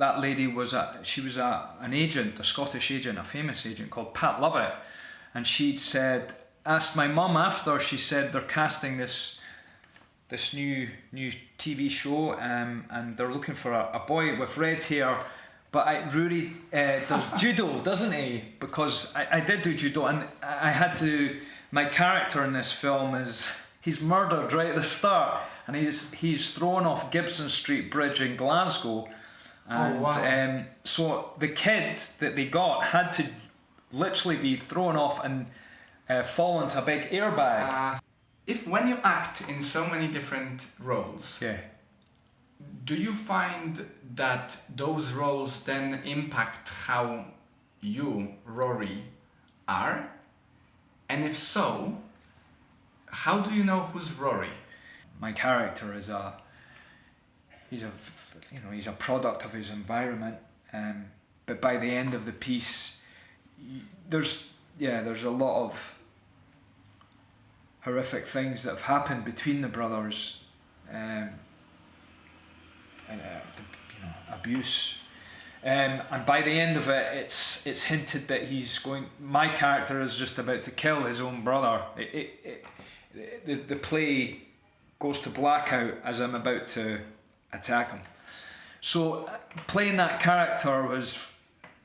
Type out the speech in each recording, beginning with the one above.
that lady was an agent, a Scottish agent, a famous agent called Pat Lovett, and she'd asked my mum after. She said they're casting this new TV show, and they're looking for a boy with red hair. But Rory does judo, doesn't he? Because I did do judo, and I had to. My character in this film he's murdered right at the start, and he's thrown off Gibson Street Bridge in Glasgow, and wow. So the kid that they got had to literally be thrown off and fall into a big airbag. When you act in so many different roles, Yeah. do you find that those roles then impact how you, Rory, are? And if so, how do you know who's Rory? My character is he's a product of his environment, but by the end of the piece, there's a lot of horrific things that have happened between the brothers, and abuse, and by the end of it, it's hinted that my character is just about to kill his own brother. The play goes to blackout as I'm about to attack him. So playing that character was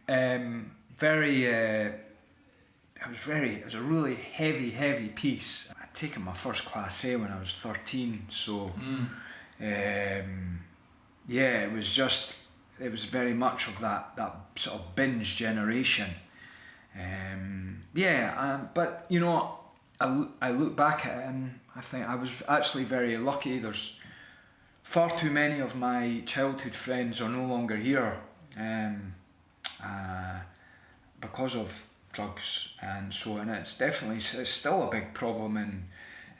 it was a really heavy piece. I'd taken my first class A when I was 13, so it was very much of that sort of binge generation. But you know, I look back at it and I think I was actually very lucky. There's far too many of my childhood friends are no longer here because of drugs, and it's still a big problem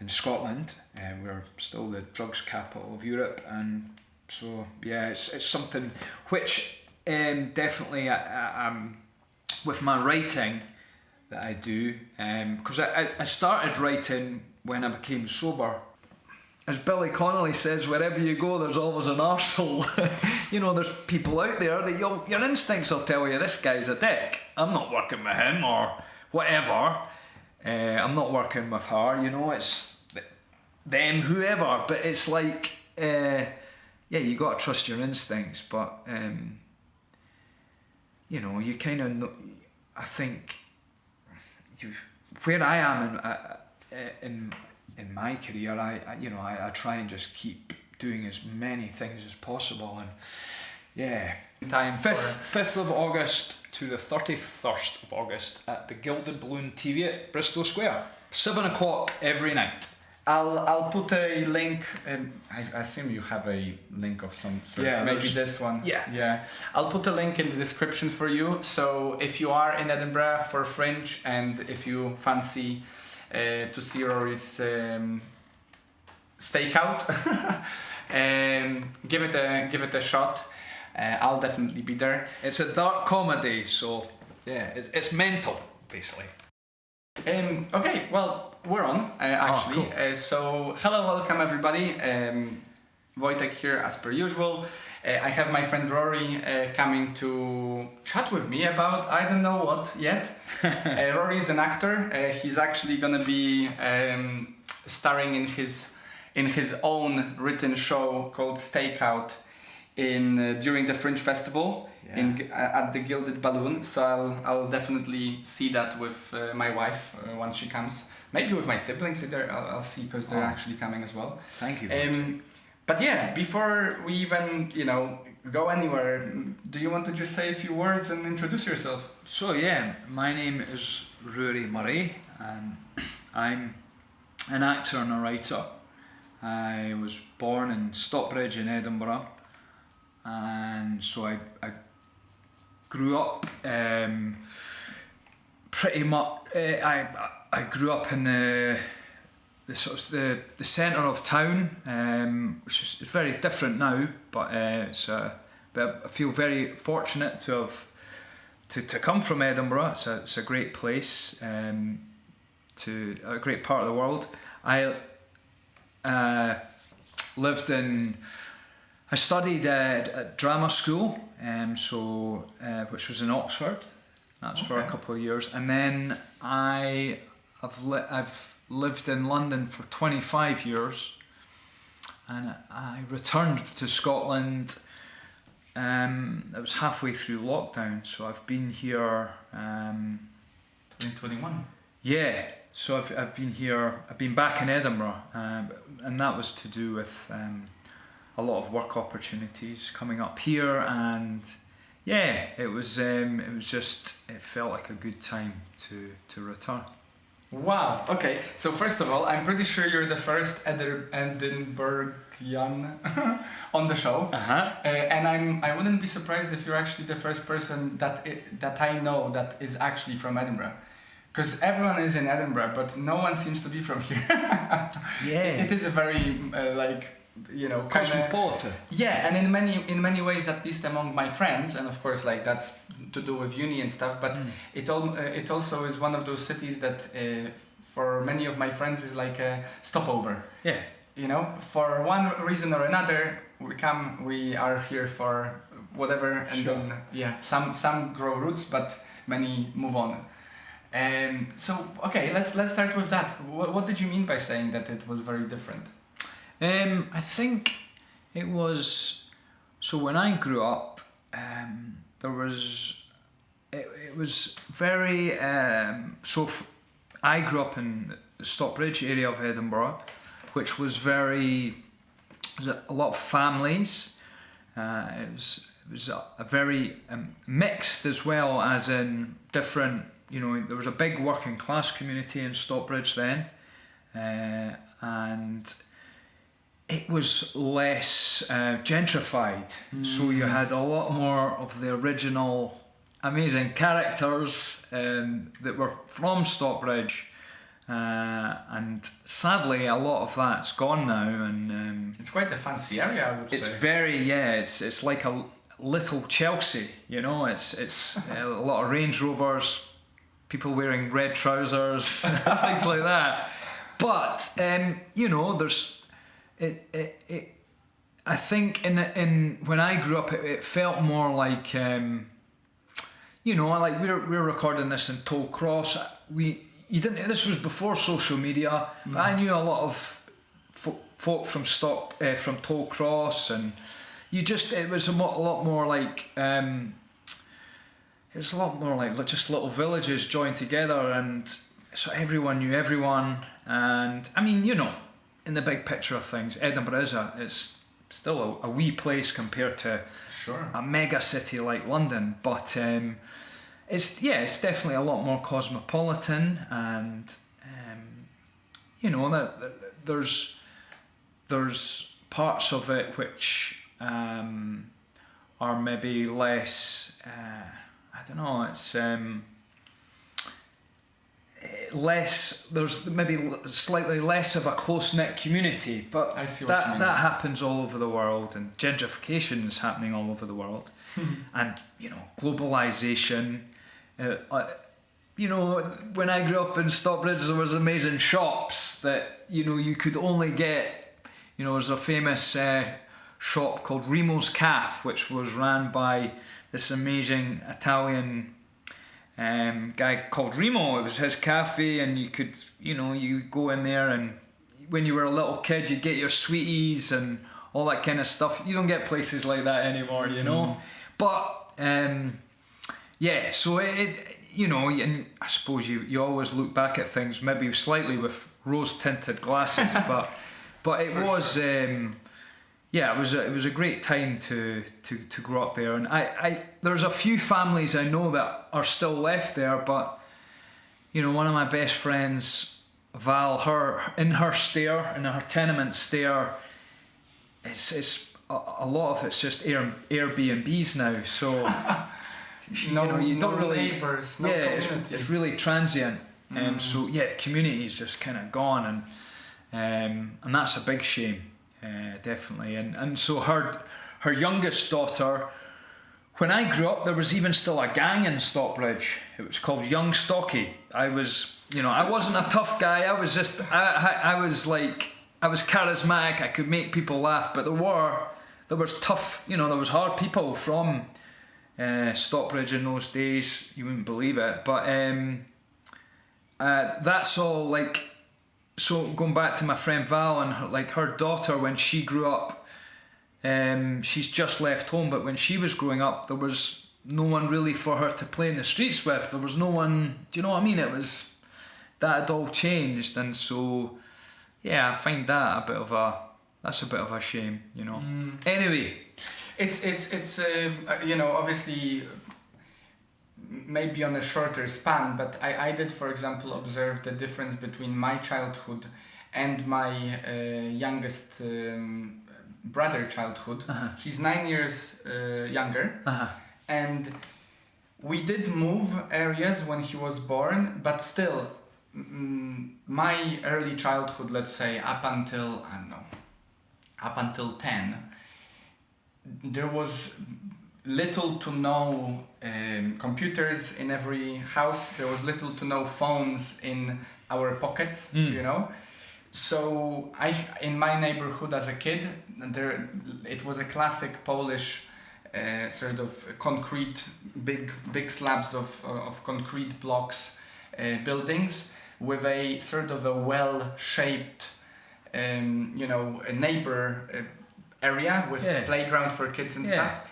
in Scotland. We're still the drugs capital of Europe, and so it's something which definitely with my writing that I do, because I started writing when I became sober. As Billy Connolly says, wherever you go, there's always an arsehole. You know, there's people out there that your instincts will tell you, this guy's a dick. I'm not working with him or whatever. I'm not working with her. You know, it's them, whoever. But it's like, you got to trust your instincts. But, you know, you kind of know, I think, where I am in my career, I try and just keep doing as many things as possible, and Time 5th of August to the 31st of August at the Gilded Balloon TV at Bristol Square, 7 o'clock every night. I'll put a link. I assume you have a link of some sort. Yeah, maybe this one. Yeah. I'll put a link in the description for you. So if you are in Edinburgh for Fringe, and if you fancy to see Rory's stakeout, give it a shot. I'll definitely be there. It's a dark comedy, so it's mental, basically. Okay, well, we're on, actually. Cool. So, hello, welcome everybody. Wojtek here, as per usual. I have my friend Rory coming to chat with me about I don't know what yet. Rory is an actor. He's actually gonna be starring in his own written show called Stakeout during the Fringe Festival at the Gilded Balloon. So I'll definitely see that with my wife once she comes. Maybe with my siblings either. I'll see, because they're actually coming as well. Thank you. But before we even go anywhere, do you want to just say a few words and introduce yourself? So my name is Ruaraidh Murray, and I'm an actor and a writer. I was born in Stockbridge in Edinburgh, and so I grew up pretty much. I grew up in the centre of town, which is very different now. But but I feel very fortunate to have to come from Edinburgh. It's a great place, to a great part of the world. I lived in I studied at drama school, which was in Oxford. That's for a couple of years, and then I've lived in London for 25 years, and I returned to Scotland. It was halfway through lockdown, so I've been here. 2021. Yeah, so I've been here. I've been back in Edinburgh, and that was to do with a lot of work opportunities coming up here, and yeah, it felt like a good time to return. Wow. Okay. So first of all, I'm pretty sure you're the first Edinburghian on the show, and I wouldn't be surprised if you're actually the first person that I know that is actually from Edinburgh, because everyone is in Edinburgh, but no one seems to be from here. Yeah. It is a very cosmopolitan. Yeah, and in many ways, at least among my friends, and of course, like that's to do with uni and stuff. But it also is one of those cities that for many of my friends is like a stopover. Yeah. For one reason or another, we are here for whatever, and then some grow roots, but many move on. So okay, let's start with that. What did you mean by saying that it was very different? I think it was, so when I grew up, it was very, I grew up in the Stockbridge area of Edinburgh, which was a lot of families. It was a very mixed, as well as in different, there was a big working class community in Stockbridge then, and it was less gentrified, so you had a lot more of the original amazing characters that were from Stockbridge, and sadly a lot of that's gone now, and it's quite a fancy area, I would say. It's very, it's like a little Chelsea, it's a lot of Range Rovers, people wearing red trousers, things like that, but there's I think in when I grew up, it felt more like like we're recording this in Tollcross. This was before social media, but I knew a lot of folk from Tollcross, and it was a lot more like it was a lot more like just little villages joined together, and so everyone knew everyone. And I mean, in the big picture of things, Edinburgh it's still a wee place compared to a mega city like London, but it's definitely a lot more cosmopolitan, and that there's parts of it which are maybe less. I don't know. It's less. There's maybe slightly less of a close-knit community, but I see what you mean. That happens all over the world, and gentrification is happening all over the world, and globalization. When I grew up in Stockbridge, there was amazing shops that you could only get. There's a famous shop called Rimo's Caf, which was ran by this amazing Italian guy called Remo. It was his cafe, and you could, you go in there, and when you were a little kid, you'd get your sweeties and all that kind of stuff. You don't get places like that anymore, But so and I suppose you always look back at things maybe slightly with rose-tinted glasses, but it was. It was a great time to grow up there, and I there's a few families I know that are still left there, but one of my best friends, Val, in her tenement stair, it's a lot of it's just Airbnbs now, so you don't really neighbours, it's really transient, so community's just kind of gone, and that's a big shame. Definitely, and so her youngest daughter, when I grew up, there was even still a gang in Stockbridge. It was called Young Stocky. I was, I wasn't a tough guy. I was just, I was charismatic. I could make people laugh, but there was tough, there was hard people from Stockbridge in those days. You wouldn't believe it, but that's all like. So going back to my friend Val and her daughter, when she grew up, she's just left home, but when she was growing up, there was no one really for her to play in the streets with. There was no one, do you know what I mean? It was, that had all changed, and so yeah, I find that that's a bit of a shame, Anyway, it's obviously maybe on a shorter span, but I did, for example, observe the difference between my childhood and my youngest brother childhood. He's 9 years younger, and we did move areas when he was born, but still my early childhood, let's say up until 10, there was little to no computers in every house. There was little to no phones in our pockets, So in my neighborhood as a kid, it was a classic Polish sort of concrete, big slabs of concrete blocks, buildings with a sort of a well-shaped, a neighbor area with playground for kids and stuff.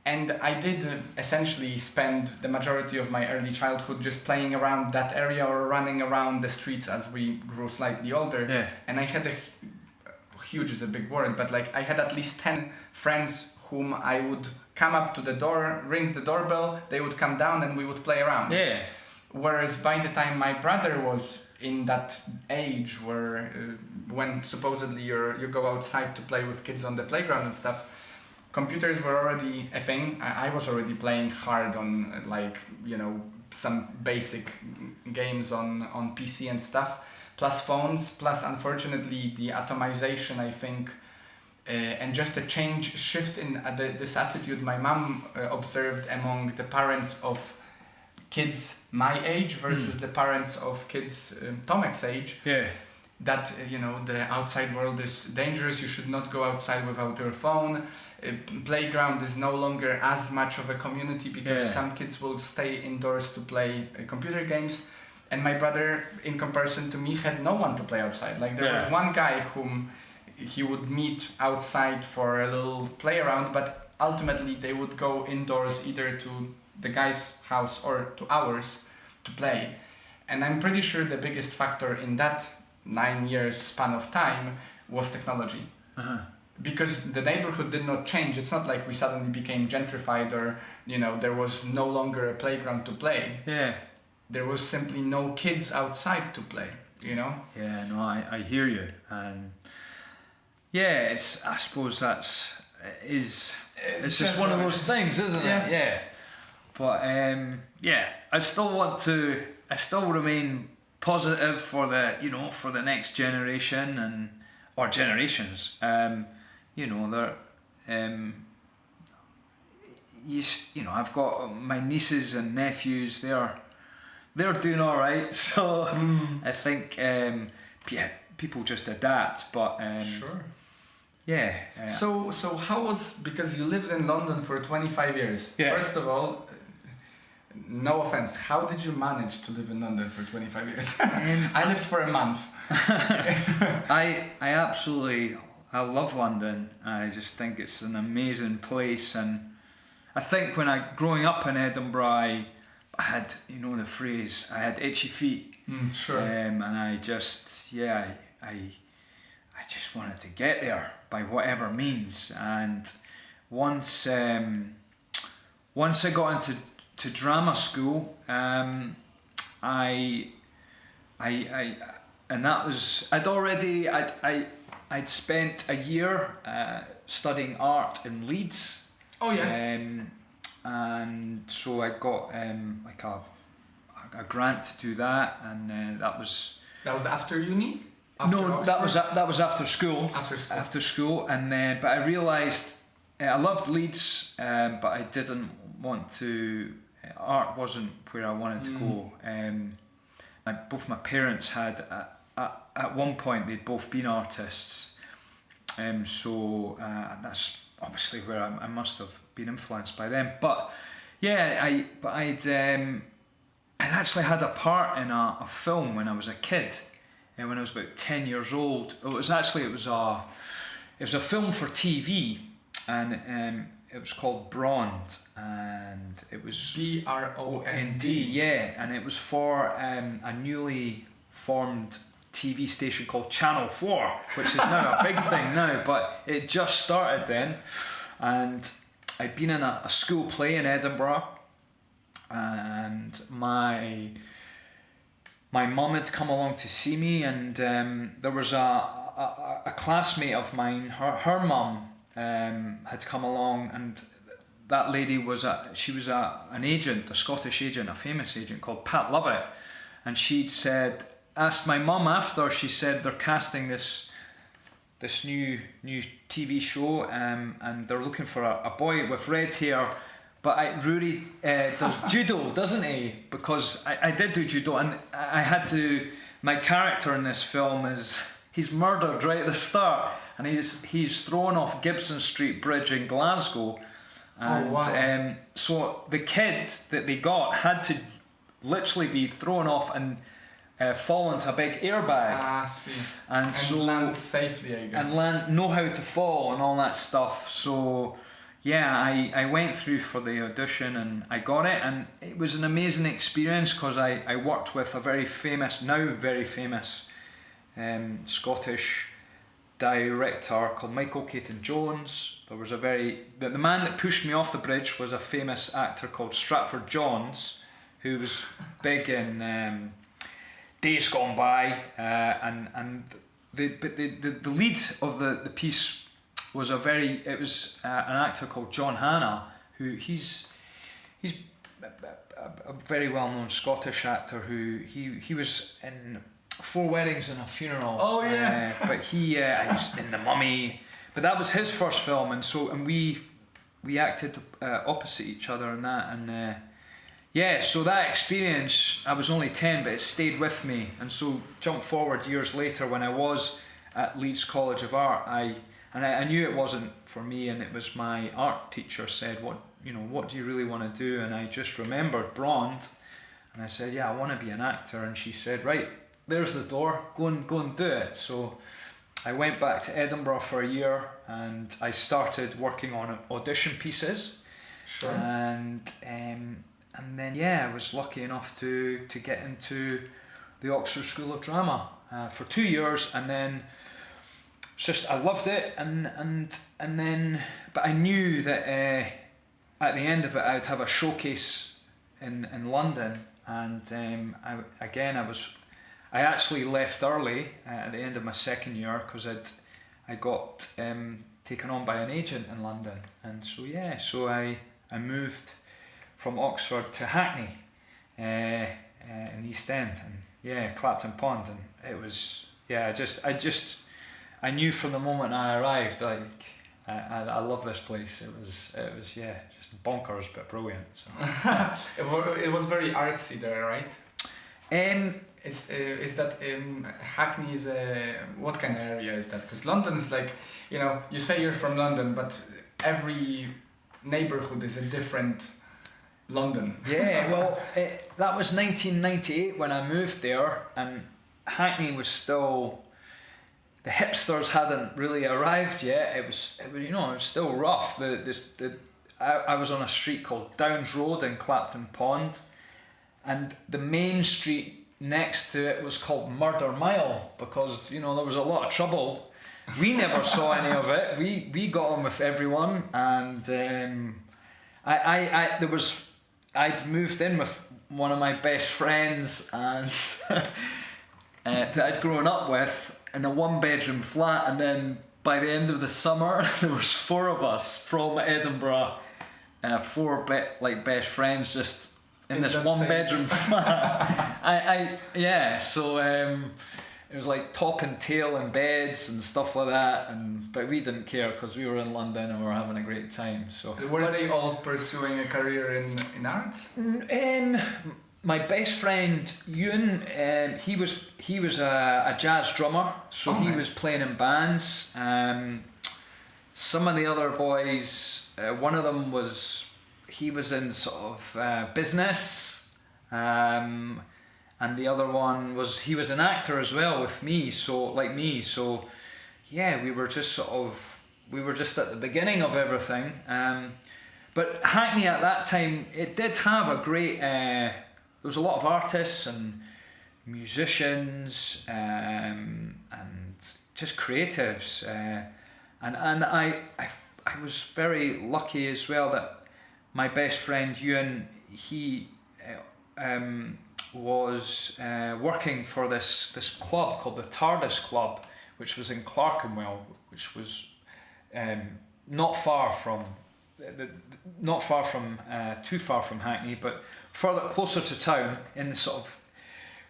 And I did essentially spend the majority of my early childhood just playing around that area or running around the streets as we grew slightly older. Yeah. And I had huge is a big word, but I had at least 10 friends whom I would come up to the door, ring the doorbell, they would come down and we would play around. Yeah. Whereas by the time my brother was in that age where when supposedly you go outside to play with kids on the playground and stuff, computers were already a thing. I was already playing hard on some basic games on PC and stuff, plus phones, plus unfortunately the atomization, I think, and just a shift in this attitude my mom observed among the parents of kids my age versus the parents of kids Tomek's age. Yeah. That the outside world is dangerous. You should not go outside without your phone. Playground is no longer as much of a community because some kids will stay indoors to play computer games, and my brother, in comparison to me, had no one to play outside. There was one guy whom he would meet outside for a little play around, but ultimately they would go indoors either to the guy's house or to ours to play. And I'm pretty sure the biggest factor in that 9 years span of time was technology. Because the neighborhood did not change. It's not like we suddenly became gentrified or there was no longer a playground to play. Yeah. There was simply no kids outside to play, Yeah, no, I hear you. And yeah, I suppose it's just one of those things, isn't it? Yeah. But I still remain positive for the next generation or generations. I've got my nieces and nephews. They're doing all right. So I think people just adapt. But sure. Yeah. So how was, because you lived in London for 25 years. Yeah. First of all, no offense, how did you manage to live in London for 25 years? I lived for a month. I love London. I just think it's an amazing place, and I think growing up in Edinburgh, I had the phrase, I had itchy feet. Sure. And I just wanted to get there by whatever means. And once I got into drama school, and that was I'd spent a year studying art in Leeds. Oh yeah. And so I got a grant to do that, and that was after uni. That was after school. After school, and then but I realised I loved Leeds, but I didn't want to. Art wasn't where I wanted to go. Both my parents had at one point they'd both been artists, so that's obviously where I must have been influenced by them. But yeah, I'd actually had a part in a film when I was a kid, and when I was about 10 years old. It was a film for TV, and it was called Brond, and it was Brond. Yeah, and it was for a newly formed TV station called Channel 4, which is now a big thing now, but it just started then. And I'd been in a school play in Edinburgh, and my mum had come along to see me, and there was a classmate of mine, her mum had come along, and that lady was an agent, a Scottish agent, a famous agent called Pat Lovett, and she'd asked my mum after, she said they're casting this new TV show, and they're looking for a boy with red hair, but Rory does judo, doesn't he? Because I did do judo, and my character in this film he's murdered right at the start, and he's thrown off Gibson Street Bridge in Glasgow, and wow. So the kid that they got had to literally be thrown off and fall into a big airbag, and land safely, I guess, and know how to fall and all that stuff. So yeah, I went through for the audition and I got it, and it was an amazing experience because I worked with a very famous Scottish director called Michael Caton-Jones. There was the man that pushed me off the bridge was a famous actor called Stratford Johns, who was big in Days Gone By, and the lead of the piece was an actor called John Hannah, who he's a very well known Scottish actor who he was in 4 Weddings and a Funeral. Oh yeah. But he was in The Mummy, but that was his first film, and we acted opposite each other in that, and yeah, so that experience, I was only 10, but it stayed with me. And so jump forward years later when I was at Leeds College of Art, I knew it wasn't for me, and it was my art teacher said, what do you really want to do? And I just remembered Brond, and I said, yeah, I want to be an actor. And she said, right, there's the door, go and do it. So I went back to Edinburgh for a year, and I started working on audition pieces. Sure. And then I was lucky enough to get into the Oxford School of Drama for 2 years, and then I loved it, and then but I knew that at the end of it I'd have a showcase in London, and I actually left early at the end of my second year because I got taken on by an agent in London, and so I moved from Oxford to Hackney in East End, and Clapton Pond, and it was I knew from the moment I arrived, like I love this place. It was just bonkers but brilliant. So it was very artsy there, right? Is that Hackney is what kind of area is that? Because London is like, you say you're from London, but every neighborhood is a different London. Yeah, well, that was 1998 when I moved there, and Hackney was still, the hipsters hadn't really arrived yet. It was still rough. I was on a street called Downs Road in Clapton Pond, and the main street next to it was called Murder Mile because there was a lot of trouble. We never saw any of it. We got on with everyone, and I'd moved in with one of my best friends, and that I'd grown up with in a 1-bedroom flat, and then by the end of the summer there was 4 of us from Edinburgh, 4 best friends just in this 1-bedroom flat. So it was like top and tail and beds and stuff like that, but we didn't care because we were in London and we were having a great time. So were they all pursuing a career in arts? My best friend Ewan, he was a jazz drummer, so he was playing in bands. some of the other boys, one of them he was in sort of business, and the other one he was an actor as well with me, so yeah, we were just at the beginning of everything. But Hackney at that time, it did have a great, there was a lot of artists and musicians, and just creatives, and I was very lucky as well that my best friend Ewan, he was working for this club called the TARDIS Club, which was in Clerkenwell, which was not far from too far from Hackney, but closer to town, in the sort of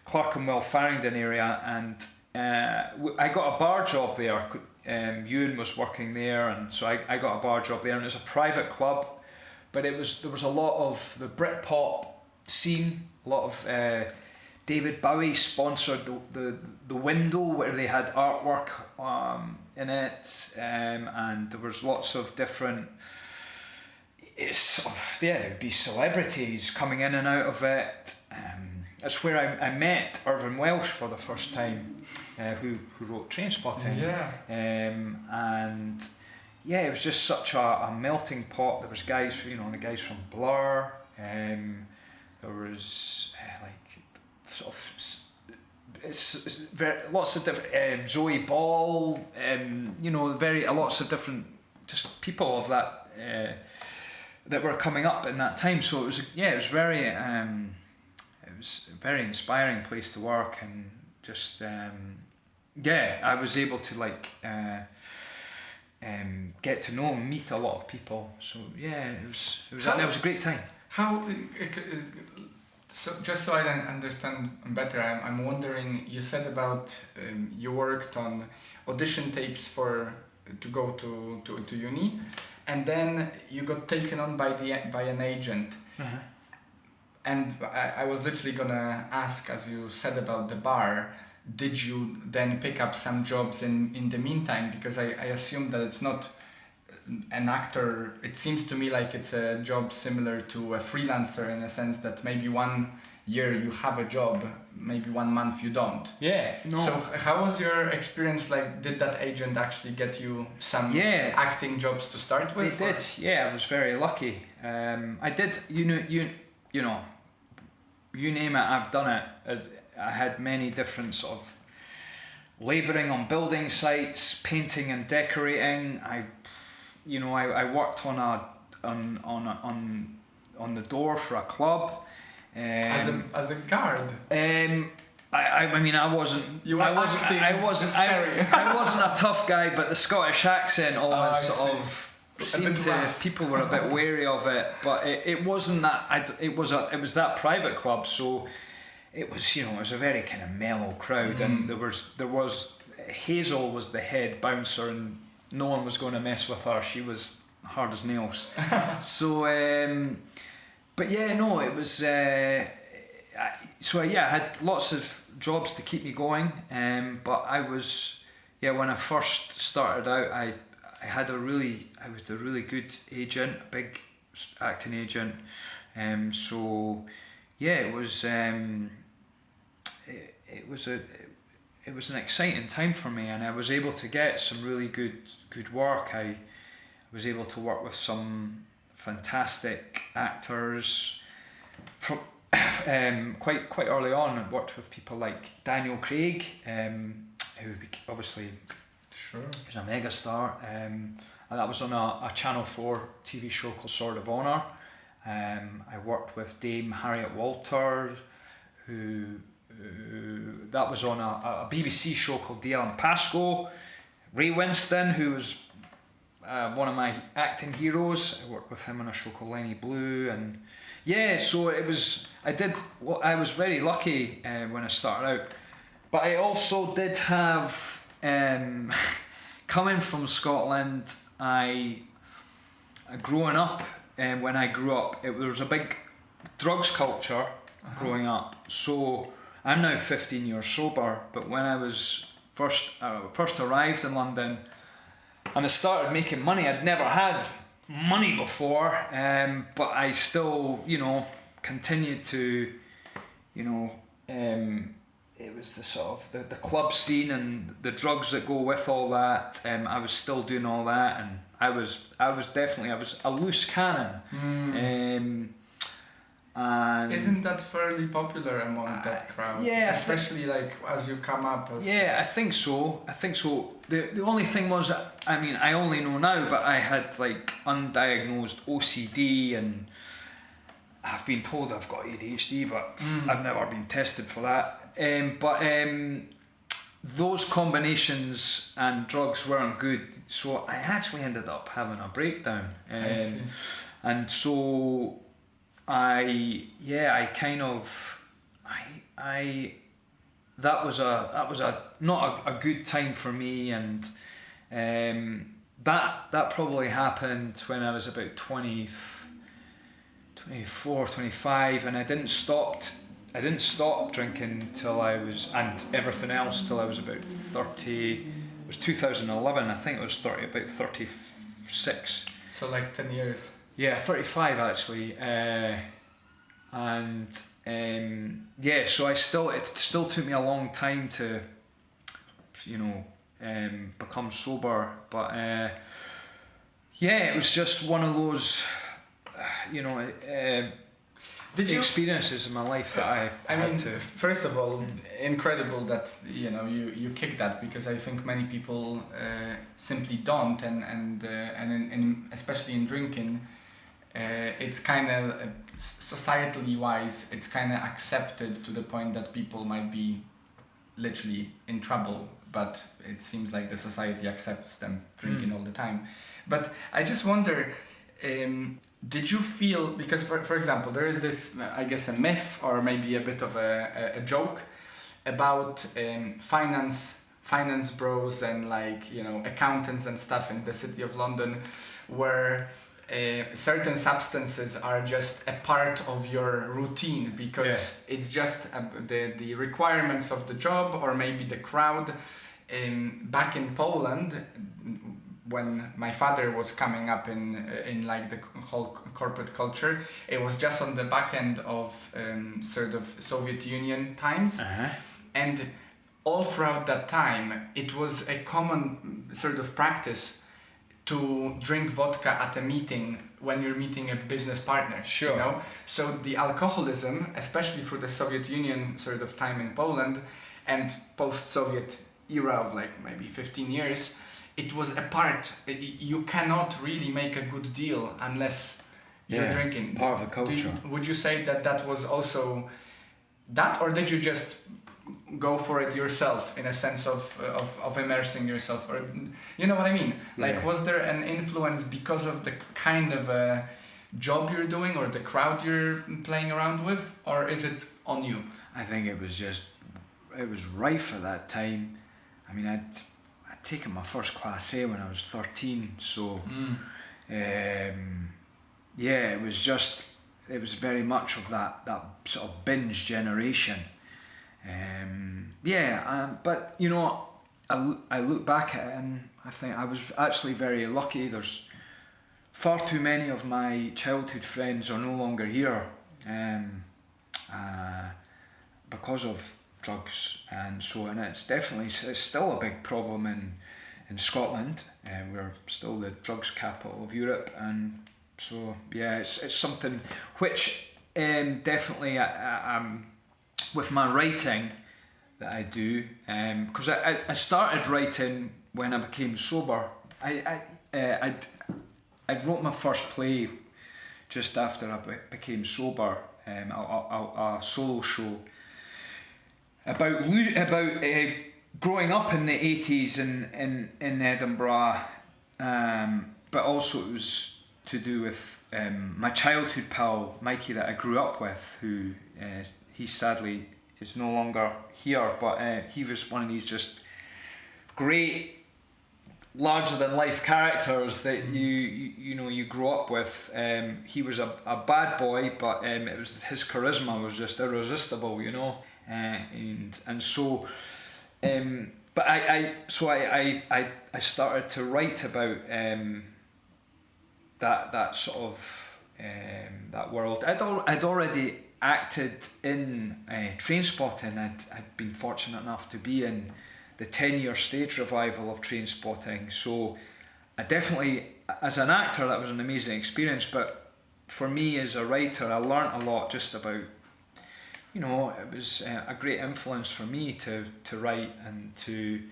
Clerkenwell Farringdon area, and I got a bar job there. Ewan was working there, and so I got a bar job there, and it was a private club, but there was a lot of the Britpop scene, a lot of David Bowie sponsored the window where they had artwork in it, and there was lots of different. There'd be celebrities coming in and out of it. That's where I met Irvine Welsh for the first time, who wrote Trainspotting. Yeah. And yeah, it was just such a melting pot. There was guys, the guys from Blur. There was lots of different Zoe Ball. Lots of different just people of that that were coming up in that time. So it was very. It was a very inspiring place to work, and just I was able to get to know and meet a lot of people. So yeah, it was a great time. How so just so I understand better, I'm wondering. You said about you worked on audition tapes to go to uni, and then you got taken on by an agent. Uh-huh. And I was literally gonna ask, as you said about the bar, did you then pick up some jobs in the meantime? Because I assume that it's not an actor. It seems to me like it's a job similar to a freelancer, in a sense that maybe 1 year you have a job, maybe 1 month you don't. Yeah, no. So how was your experience? Like, did that agent actually get you some acting jobs to start with? They did. Yeah, I was very lucky. I did. You name it, I've done it. I had many different sort of labouring on building sites, painting and decorating. I worked on the door for a club. As a guard. I wasn't. You were acting. I wasn't a tough guy, but the Scottish accent always sort of seemed to. People were a bit wary of it, but it wasn't that. It was that private club, so it was it was a very kind of mellow crowd, and there was Hazel was the head bouncer, and no one was going to mess with her. She was hard as nails. So, but yeah, no, it was. I had lots of jobs to keep me going, but I was, when I first started out, I was a really good agent, a big acting agent, so yeah, it was an exciting time for me, and I was able to get some really good work. I was able to work with some fantastic actors from quite early on. I worked with people like Daniel Craig, who obviously was a megastar, and that was on a Channel 4 TV show called Sword of Honour. I worked with Dame Harriet Walter, who that was on a BBC show called DL and Pascoe. Ray Winston, who was one of my acting heroes. I worked with him on a show called Lenny Blue, and so it was. I was very lucky when I started out, but I also did have coming from Scotland. Growing up, when I grew up, there was a big drugs culture growing up. So I'm now 15 years sober, but when I was first arrived in London, and I started making money. I'd never had money before, but I still, continued to, it was the sort of the club scene and the drugs that go with all that. I was still doing all that, and I was a loose cannon. And isn't that fairly popular among that crowd? Yeah, especially like as you come up. Yeah, I think so. The only thing was, I only know now, but I had like undiagnosed OCD, and I've been told I've got ADHD, but I've never been tested for that. But those combinations and drugs weren't good, so I actually ended up having a breakdown. And so that was not a good time for me, and that probably happened when I was about 24, 25, and I didn't stop drinking till I was, and everything else till I was about 30. It was 2011, I think. I was about 36. So like 10 years. Yeah, 35 actually. So it still took me a long time to, become sober. But it was just one of those, experiences in my life that I had to. First of all, incredible that you kick that, because I think many people simply don't, and especially in drinking, it's kind of societally wise, it's kind of accepted to the point that people might be literally in trouble, but it seems like the society accepts them drinking all the time. But I just wonder. Did you feel, because for example, there is this, I guess, a myth or maybe a bit of a joke about finance bros and accountants and stuff in the city of London, where certain substances are just a part of your routine because it's just the requirements of the job or maybe the crowd. Back in Poland, when my father was coming up in like the whole corporate culture, it was just on the back end of sort of Soviet Union times. And all throughout that time, it was a common sort of practice to drink vodka at a meeting when you're meeting a business partner. Sure. So the alcoholism, especially through the Soviet Union sort of time in Poland and post-Soviet era of like maybe 15 years, it was a part. You cannot really make a good deal unless you're drinking. Part of the culture. Would you say that was also that, or did you just go for it yourself in a sense of immersing yourself, or you know what I mean? Like, was there an influence because of the kind of job you're doing or the crowd you're playing around with, or is it on you? I think it was rife at that time. I mean, I'd taken my first class A when I was 13, so it was very much of that sort of binge generation. But I look back at it and I think I was actually very lucky. There's far too many of my childhood friends are no longer here because of drugs, and so, and it's still a big problem in Scotland. We're still the drugs capital of Europe, and so it's something which definitely I'm with my writing that I do, because I started writing when I became sober. I wrote my first play just after I became sober, a solo show about growing up in the 80s in Edinburgh, but also it was to do with my childhood pal Mikey that I grew up with, who he sadly is no longer here, but he was one of these just great larger than life characters that you grow up with. He was a bad boy, but it was his charisma was just irresistible, and so but I started to write about that sort of that world. I'd already acted in Trainspotting. I'd been fortunate enough to be in the 10-year stage revival of Trainspotting. So I definitely, as an actor, that was an amazing experience. But for me as a writer, I learnt a lot just about, it was a great influence for me to write and to,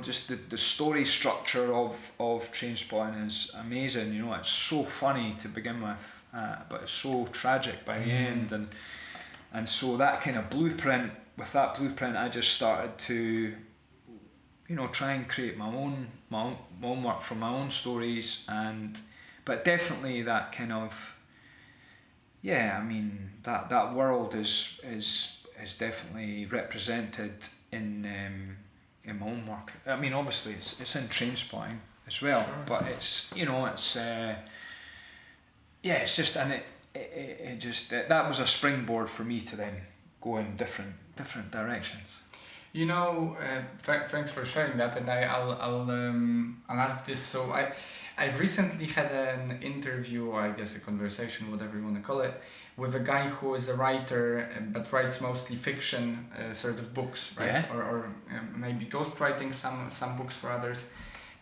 just the story structure of Trainspotting is amazing. It's so funny to begin with, but it's so tragic by the end, and so that kind of blueprint. With that blueprint, I just started to, try and create my own work from my own stories, but definitely that kind of. Yeah, I mean that world is definitely represented in my own work. I mean, obviously it's in Trainspotting as well, sure. But it's it's just, and it just that was a springboard for me to then go in different directions. Thanks for sharing that, and I'll ask this. So I've recently had an interview, or I guess a conversation, whatever you want to call it, with a guy who is a writer but writes mostly fiction sort of books, right? Yeah. Or maybe ghostwriting some books for others.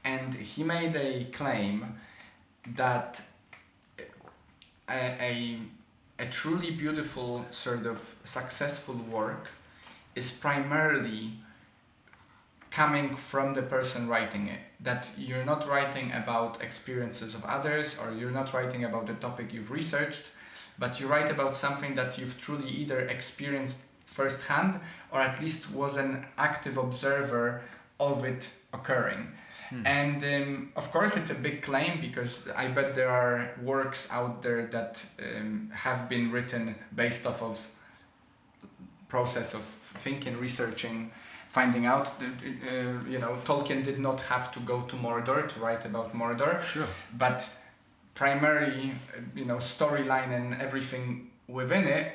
And he made a claim that a truly beautiful sort of successful work is primarily coming from the person writing it. That you're not writing about experiences of others, or you're not writing about the topic you've researched, but you write about something that you've truly either experienced firsthand or at least was an active observer of it occurring. And of course it's a big claim, because I bet there are works out there that have been written based off of process of thinking, researching, finding out. Tolkien did not have to go to Mordor to write about Mordor. Sure. But primary, storyline and everything within it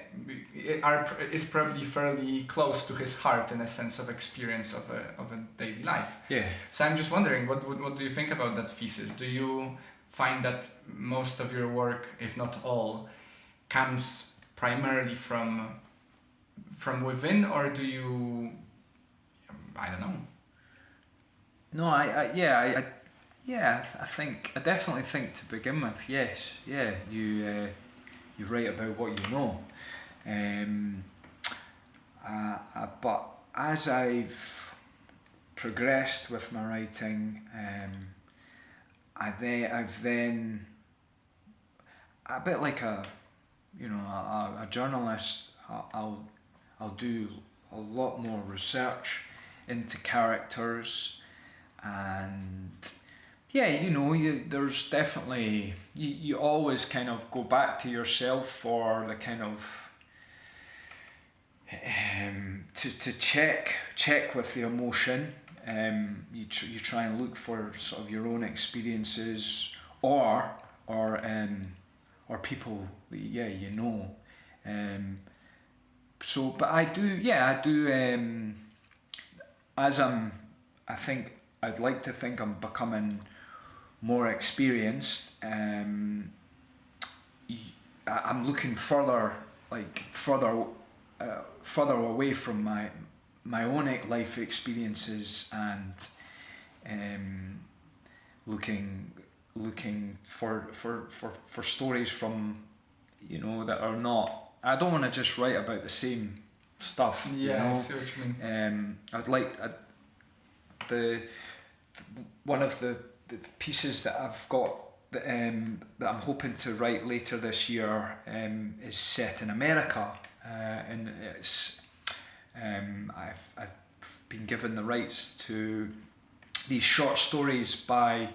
is probably fairly close to his heart in a sense of experience of a daily life. Yeah. So I'm just wondering, what do you think about that thesis? Do you find that most of your work, if not all, comes primarily from within, or do you? I don't know. No, I definitely think to begin with, yes, yeah, you write about what you know, but as I've progressed with my writing, I've then a bit like a journalist. I'll do a lot more research into characters, and there's definitely you always kind of go back to yourself for the kind of to check with the emotion. You try and look for sort of your own experiences or people that so, but I do, as I'd like to think I'm becoming more experienced. I'm looking further away from my own life experiences, and looking for stories from that are not. I don't want to just write about the same stuff. Yeah, I see what you mean. I'd like one of the pieces that I've got that I'm hoping to write later this year is set in America, and it's I've been given the rights to these short stories by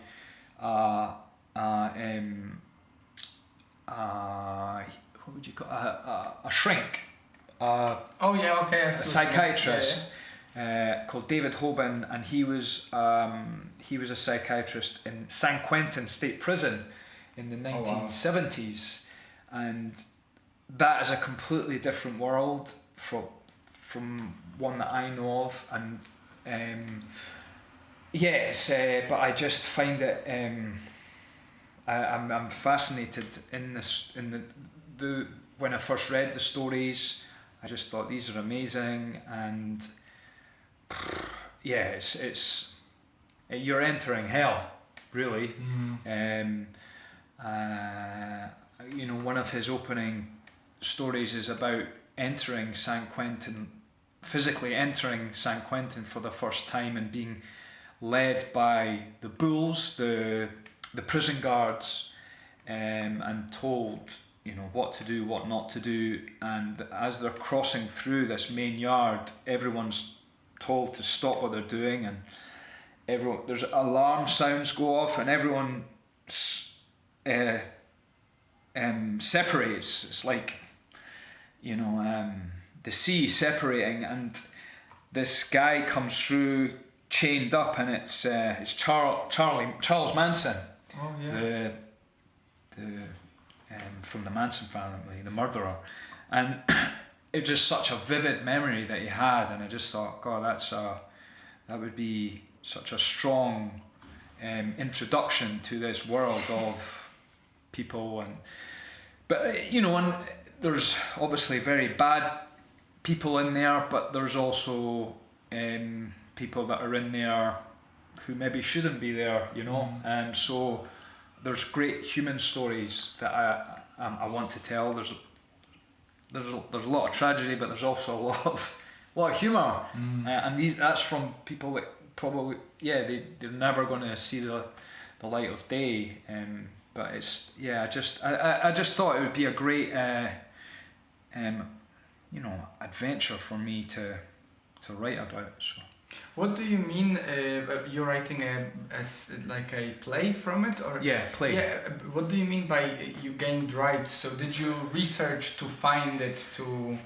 what would you call a shrink? A psychiatrist called David Hoban, and he was a psychiatrist in San Quentin State Prison in the 1970s, and that is a completely different world from one that I know of, and Yes, but I just find it. I'm fascinated in this. In the when I first read the stories, I just thought these are amazing, and yeah, it's you're entering hell, really. You know, one of his opening stories is about entering San Quentin, physically entering San Quentin for the first time and being led by the bulls, the prison guards, and told, you know, what to do, what not to do. And as they're crossing through this main yard, everyone's told to stop what they're doing, and there's alarm sounds go off, and everyone separates. It's like, you know, the sea separating, and this guy comes through chained up, and it's Charles Manson. Oh yeah. The from the Manson family, the murderer, and it was just such a vivid memory that he had, and I just thought, God, that would be such a strong introduction to this world of people, but you know, and there's obviously very bad people in there, but there's also people that are in there who maybe shouldn't be there, you know, and so there's great human stories that I want to tell. There's a lot of tragedy, but there's also a lot of humour, and that's from people that probably they're never going to see the light of day. But it's I just thought it would be a great you know, adventure for me to write about. So. What do you mean? You're writing like a play from it, or play. Yeah. What do you mean by you gained rights? So did you research to find it or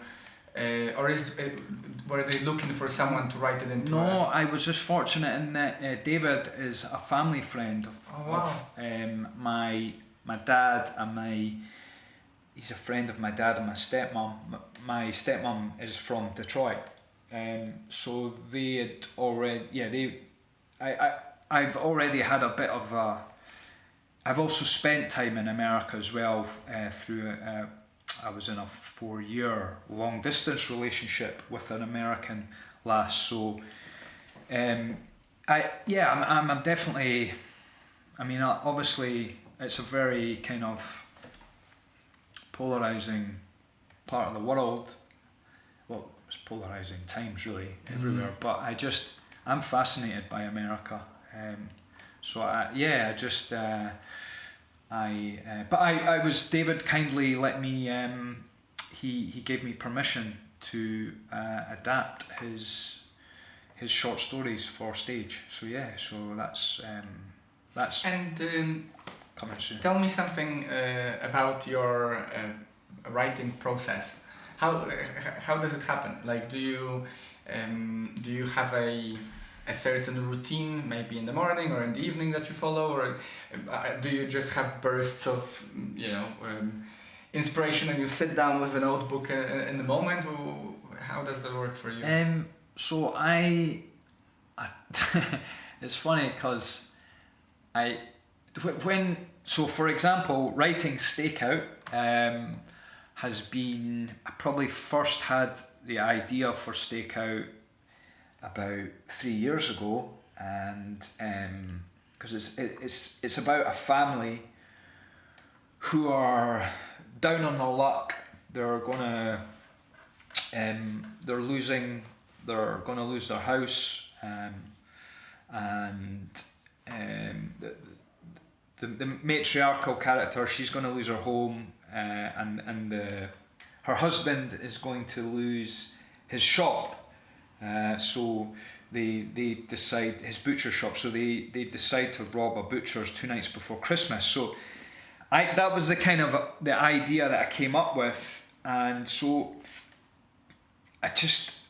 were they looking for someone to write it into? No, I was just fortunate in that David is a family friend of my dad and he's a friend of my dad and my stepmom. My stepmom is from Detroit. So they had already, I've already had a bit of I've also spent time in America as well, I was in a 4-year long distance relationship with an American lass, so I'm definitely, I mean, obviously it's a very kind of polarising part of the world. Well, it's polarising times really everywhere, but I'm fascinated by America, David kindly let me, he gave me permission to adapt his short stories for stage, so that's and coming soon. Tell me something about your writing process. How does it happen? Like, do you have a certain routine, maybe in the morning or in the evening, that you follow, or do you just have bursts of inspiration and you sit down with a notebook in the moment? How does that work for you? So it's funny because for example, writing Stakeout has been, I probably first had the idea for Stakeout about 3 years ago, and because it's about a family who are down on their luck. They're gonna lose their house, and the matriarchal character, she's going to lose her home, and her husband is going to lose his shop. So they decide, his butcher shop, so they decide to rob a butcher's 2 nights before Christmas. So that was the kind of the idea that I came up with, and so I just,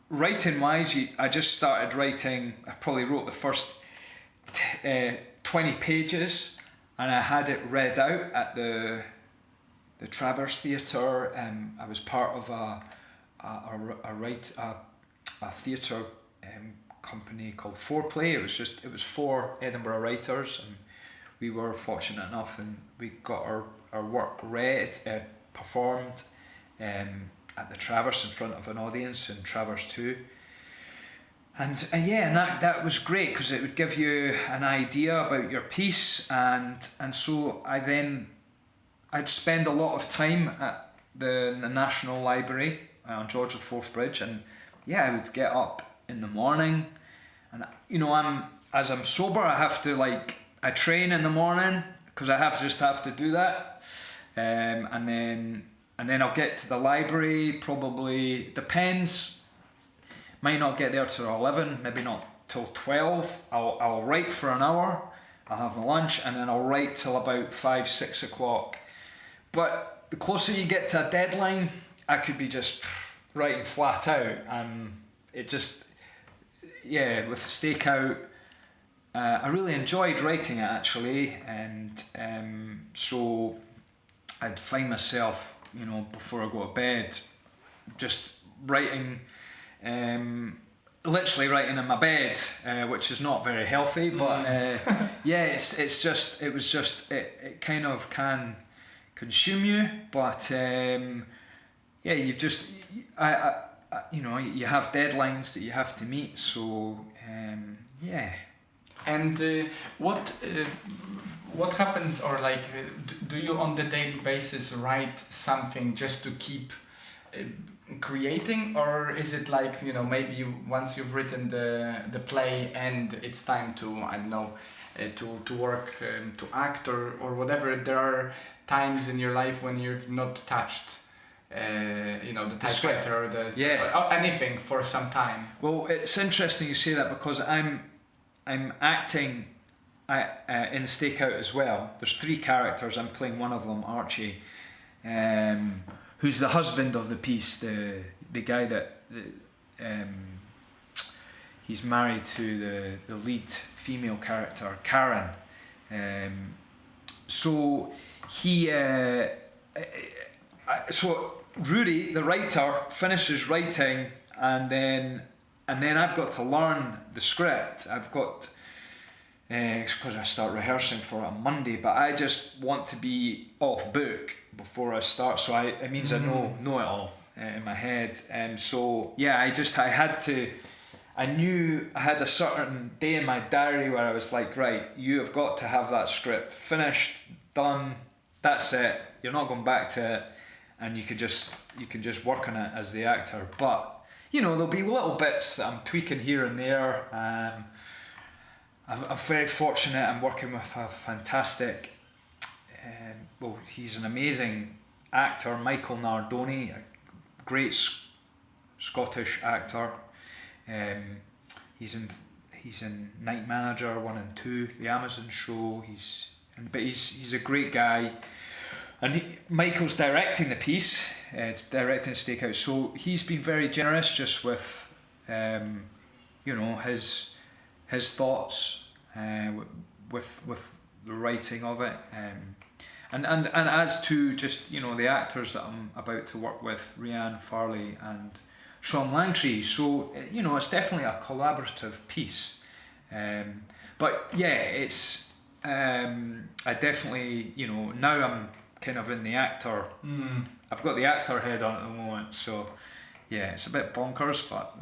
writing wise, I just started writing. I probably wrote the first 20 pages, and I had it read out at the Traverse Theatre. I was part of a theatre company called Foreplay. It was 4 Edinburgh writers, and we were fortunate enough, and we got our work read, performed at the Traverse in front of an audience in Traverse 2. And that was great, because it would give you an idea about your piece, and so I'd spend a lot of time at the National Library on George IV Bridge, and I would get up in the morning, and I'm sober, I have to I train in the morning, because I have to do that, and then I'll get to the library, probably depends. Might not get there till 11, maybe not till 12. I'll write for an hour, I'll have my lunch, and then I'll write till about 5, 6 o'clock. But the closer you get to a deadline, I could be just writing flat out, and it just, with Stakeout, I really enjoyed writing it actually, and so I'd find myself, before I go to bed, just writing. Literally writing in my bed, which is not very healthy, but it kind of can consume you, but you've just you have deadlines that you have to meet, so And what happens, or do you on the daily basis write something just to keep creating, or is it maybe once you've written the play and it's time to, I don't know, to work, to act or whatever, there are times in your life when you've not touched the typewriter or anything for some time? Well, it's interesting you say that, because I'm acting in Stakeout as well. There's 3 characters. I'm playing one of them, Archie, who's the husband of the piece, the guy that he's married to the lead female character, Karen. So Rudy, the writer, finishes writing, and then I've got to learn the script. I've got, because I start rehearsing for it on Monday, but I just want to be off book before I start, so it means I know it all in my head, and I knew I had a certain day in my diary where I was like, right, you have got to have that script finished, done, that's it, you're not going back to it, and you can just work on it as the actor. But there'll be little bits that I'm tweaking here and there. I'm very fortunate. I'm working with a fantastic, he's an amazing actor, Michael Nardoni, a great Scottish actor. He's in Night Manager 1 and 2, the Amazon show. He's a great guy, and Michael's directing the piece. It's directing Stakeout, so he's been very generous just with, his thoughts, with the writing of it, and as to just the actors that I'm about to work with, Rhiannon Farley and Sean Langtry. So it's definitely a collaborative piece, but it's I definitely now I'm kind of in the actor. I've got the actor head on at the moment, so it's a bit bonkers, but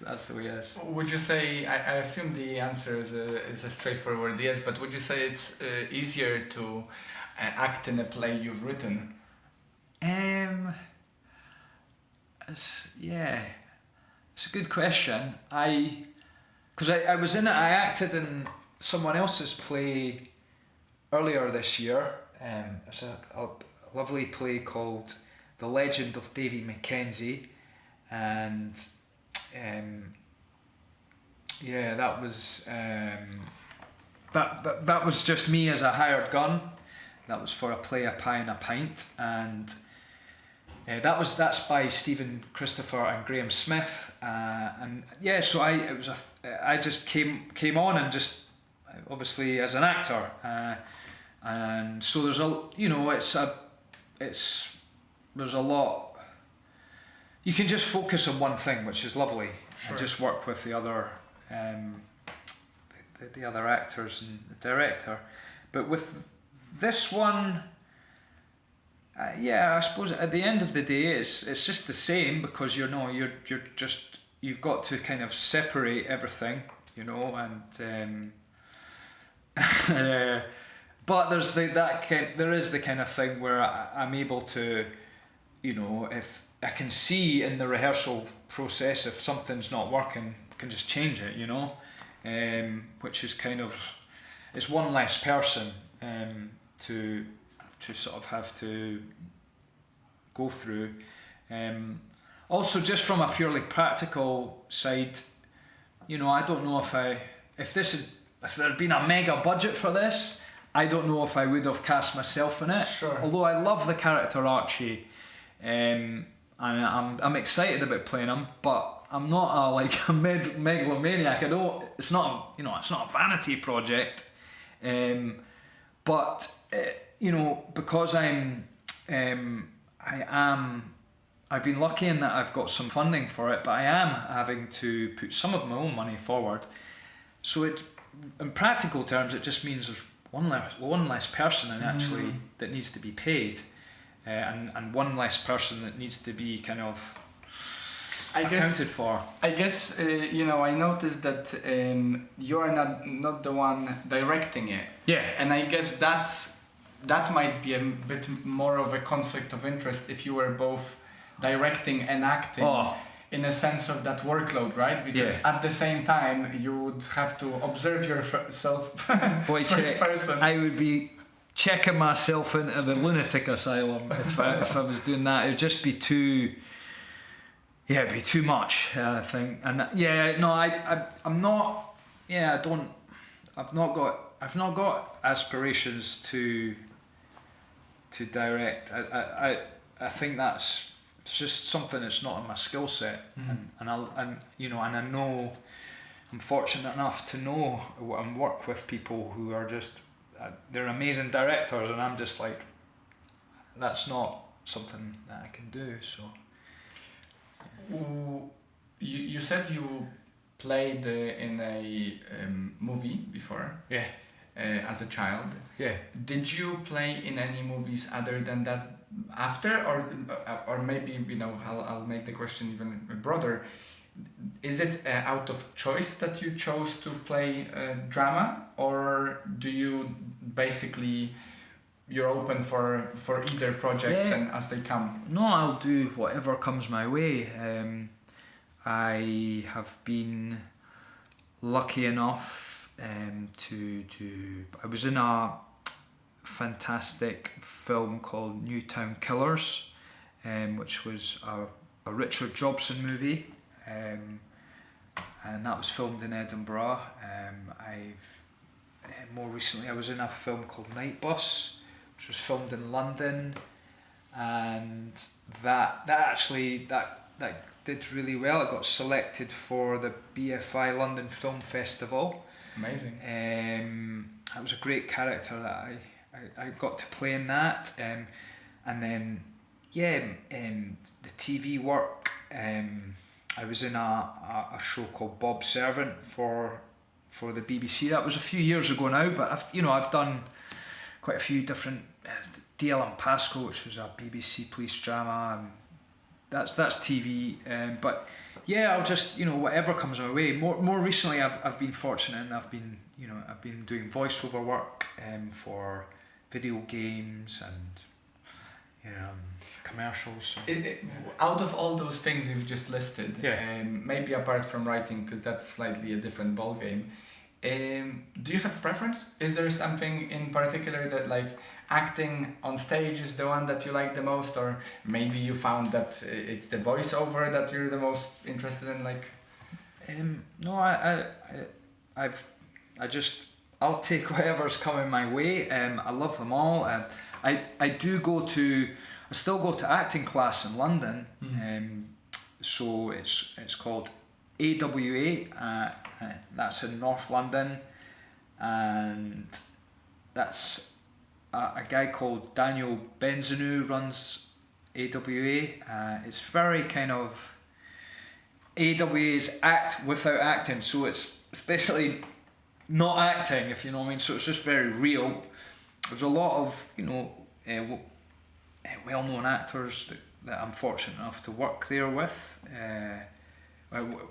that's the way it is. Would you say, I assume the answer is a straightforward yes, but would you say it's easier to act in a play you've written? It's a good question. Because I was in it, I acted in someone else's play earlier this year. It's a lovely play called The Legend of Davy Mackenzie, and that was that was just me as a hired gun. That was for a play, A Pie and a Pint, and that's by Stephen Christopher and Graham Smith, so I just came on and just obviously as an actor, and so there's a lot. You can just focus on one thing, which is lovely, sure, and just work with the other the other actors and the director. But with this one, I suppose at the end of the day, it's just the same, because you've got to kind of separate everything, and but there is the kind of thing where I'm able to, if I can see in the rehearsal process if something's not working, I can just change it, which is kind of, it's one less person to sort of have to go through. Also, just from a purely practical side, I don't know if there had been a mega budget for this, I don't know if I would have cast myself in it. Sure. Although I love the character Archie, and I'm excited about playing him, but I'm not a megalomaniac. It's not a vanity project, but because I've been lucky in that I've got some funding for it, but I am having to put some of my own money forward. So in practical terms, it just means there's one less person that needs to be paid, and one less person that needs to be kind of accounted for. I guess I noticed that you're not the one directing it. Yeah. And I guess that might be a bit more of a conflict of interest if you were both directing and acting. Oh. In a sense of that workload, right? Because at the same time you would have to observe yourself. Wojtek, person. I would be checking myself into the lunatic asylum if I was doing that. It would just be too. Yeah, it'd be too much, I think. And I'm not. Yeah, I don't. I've not got aspirations to direct. I think that's. It's just something that's not in my skill set, and I know I'm fortunate enough to know and work with people who are just they're amazing directors, and I'm just like, that's not something that I can do. So you said you played in a movie before. Yeah. As a child. Yeah. Did you play in any movies other than that after, or maybe I'll make the question even broader. Is it out of choice that you chose to play drama, or do you basically you're open for either projects and as they come? No, I'll do whatever comes my way. I have been lucky enough I was in a fantastic film called Newtown Killers, which was a Richard Jobson movie, and that was filmed in Edinburgh. More recently I was in a film called Night Bus, which was filmed in London, and that did really well. It got selected for the BFI London Film Festival. Amazing. That was a great character that I got to play in that, and then the TV work. I was in a show called Bob's Servant for the BBC. That was a few years ago now, but I've done quite a few different DL and Pascal, which was a BBC police drama. That's TV, but yeah, I'll just whatever comes my way. More recently, I've been fortunate, and I've been doing voiceover work for video games and commercials. Out of all those things you've just listed, Yeah. Maybe apart from writing, because that's slightly a different ballgame, do you have preference? Is there something in particular that, like, acting on stage is the one that you like the most, or maybe you found that it's the voiceover that you're the most interested in, like? No, I'll take whatever's coming my way. I love them all. I still go to acting class in London. So it's called AWA. That's in North London, and that's a guy called Daniel Benzanu runs AWA. It's very kind of AWA is act without acting, so it's basically not acting, if you know what I mean. So it's just very real. There's a lot of, you know, well-known actors that I'm fortunate enough to work there with.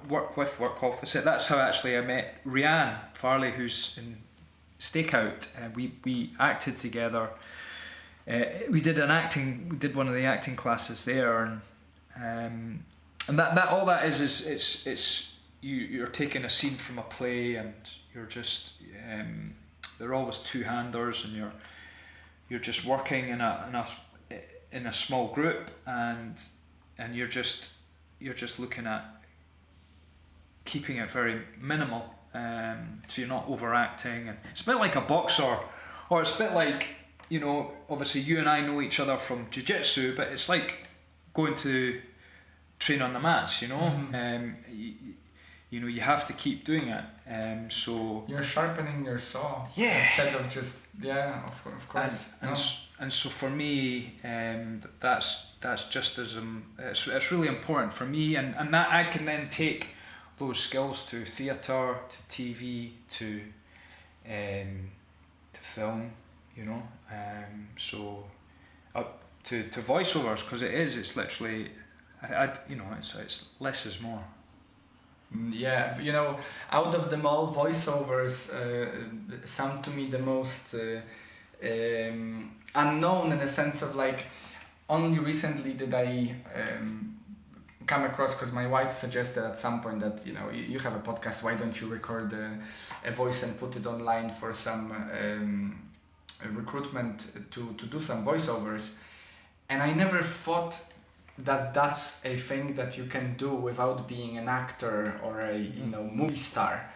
Work opposite. That's how actually I met Rianne Farley, who's in Stakeout. We acted together. We did one of the acting classes there, and that all that is it's you're taking a scene from a play, and you're just they're always two-handers, and you're just working in a small group, and you're just looking at keeping it very minimal, so you're not overacting. And it's a bit like a boxer, or it's a bit like, you know, obviously you and I know each other from jiu-jitsu, but it's like going to train on the mats, you know. You know, you have to keep doing it. So you're sharpening your saw, instead of just of course. And so for me, that's just as it's really important for me, and that I can then take those skills to theatre, to TV, to film, you know. So up to voiceovers, because it's literally, you know, it's less is more. Yeah, you know, out of them all, voiceovers sound to me the most unknown, in a sense of like, only recently did I come across, because my wife suggested at some point that, you know, you have a podcast, why don't you record a voice and put it online for some recruitment to do some voiceovers. And I never thought that that's a thing that you can do without being an actor or a, you know, movie star.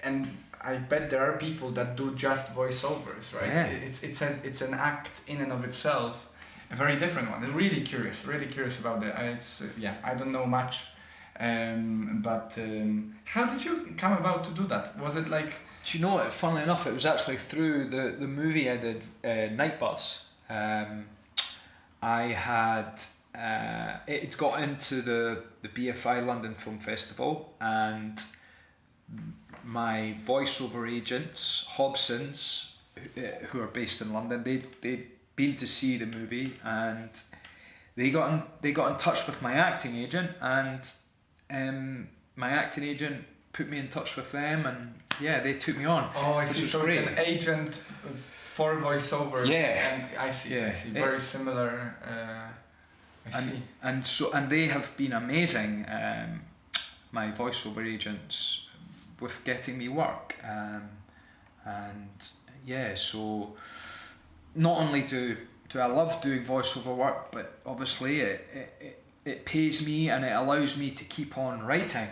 And I bet there are people that do just voiceovers, right? Yeah. It's an act in and of itself, a very different one. I'm really curious about it. I don't know much, but how did you come about to do that? Was it like? Do you know what? Funnily enough, it was actually through the movie I did, Night Bus. I had it got into the BFI London Film Festival, and my voiceover agents, Hobsons, who are based in London, they'd been to see the movie, and they got in touch with my acting agent, and my acting agent put me in touch with them, and they took me on. Oh, I see. So great. It's an agent for voiceovers. Yeah. And I see. Very similar. I see. And they have been amazing, my voiceover agents, with getting me work. So not only do I love doing voiceover work, but obviously it pays me, and it allows me to keep on writing.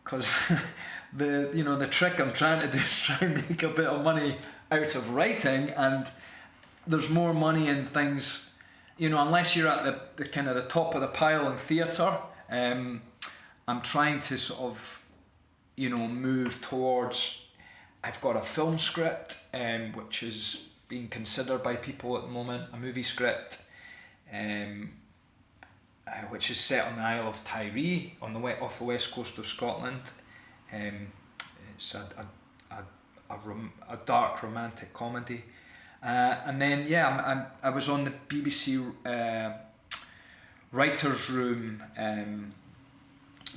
Because the trick I'm trying to do is try and make a bit of money out of writing, and there's more money in things, unless you're at the kind of the top of the pile in theatre. I'm trying to sort of move towards, I've got a film script which is being considered by people at the moment, a movie script which is set on the Isle of Tiree off the west coast of Scotland. It's a dark romantic comedy, and then I was on the BBC Writers' Room,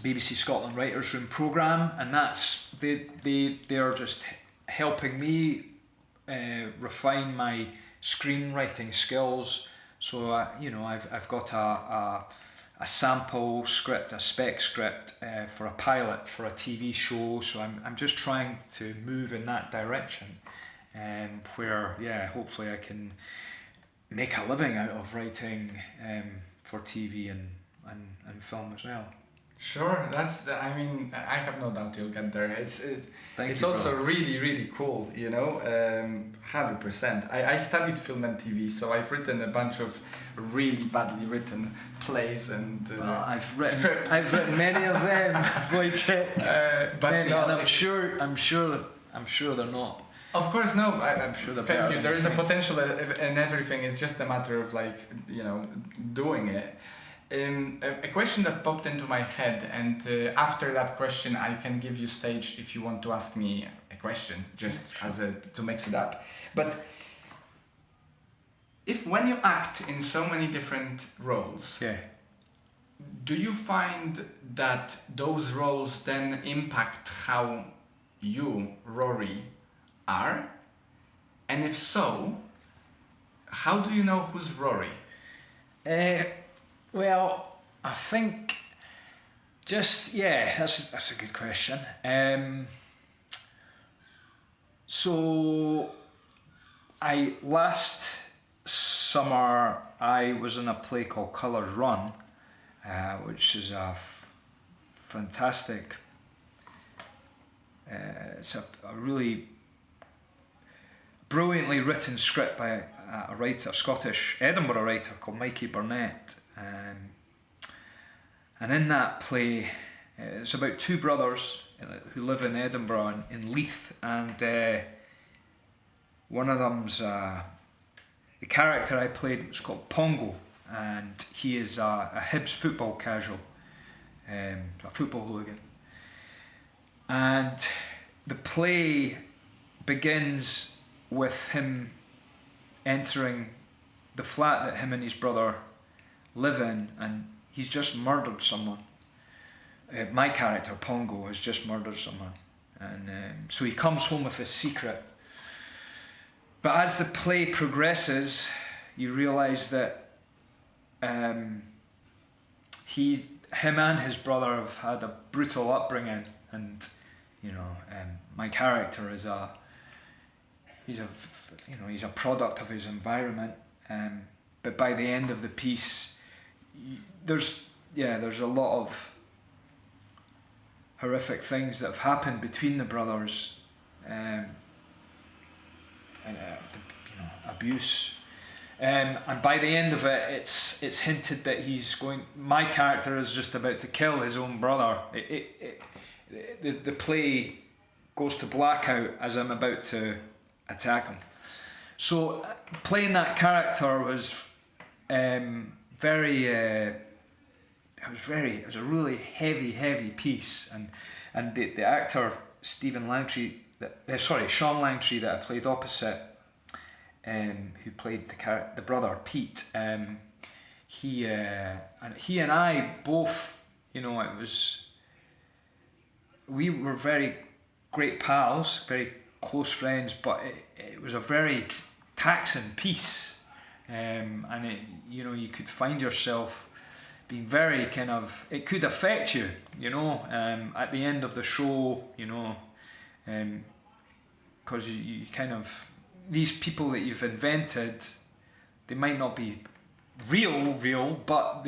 BBC Scotland Writers' Room programme, and that's they're just helping me refine my screenwriting skills. So I've got a sample script, a spec script for a pilot for a TV show. So I'm just trying to move in that direction, where hopefully I can make a living out of writing for TV and film as well. Sure, I have no doubt you'll get there. It's also brother. really, really cool, 100%. I studied film and TV, so I've written a bunch of really badly written plays and I've written scripts. I've written many of them, Wojtek. But many, no, and I'm sure they're not. Of course, no. I'm sure they're thank better you. There is a than potential in everything. It's just a matter of doing it. A question that popped into my head, and after that question, I can give you stage if you want to ask me a question, just to mix it up. But when you act in so many different roles, do you find that those roles then impact how you, Rory, are? And if so, how do you know who's Rory? Well, I think that's a good question. So last summer I was in a play called Colours Run, which is a fantastic. It's a really brilliantly written script by a Scottish Edinburgh writer called Mikey Burnett, and in that play it's about two brothers who live in Edinburgh in Leith, and one of them's the character I played was called Pongo, and he is a Hibs football casual, a football hooligan, and the play begins with him entering the flat that him and his brother live in, and he's just murdered someone. My character, Pongo, has just murdered someone, and so he comes home with this secret. But as the play progresses, you realise that him and his brother have had a brutal upbringing, and my character is he's a product of his environment. But by the end of the piece, there's a lot of horrific things that have happened between the brothers, and abuse. And by the end of it, it's hinted that my character is just about to kill his own brother. The play goes to blackout as I'm about to attack him. So playing that character was it was a really heavy piece, and the actor Sean Langtry that I played opposite, who played the brother Pete, he and I both, we were very great pals, very close friends, but it was a very taxing piece, and you could find yourself being very it could affect you, at the end of the show, because you kind of, these people that you've invented, they might not be real, but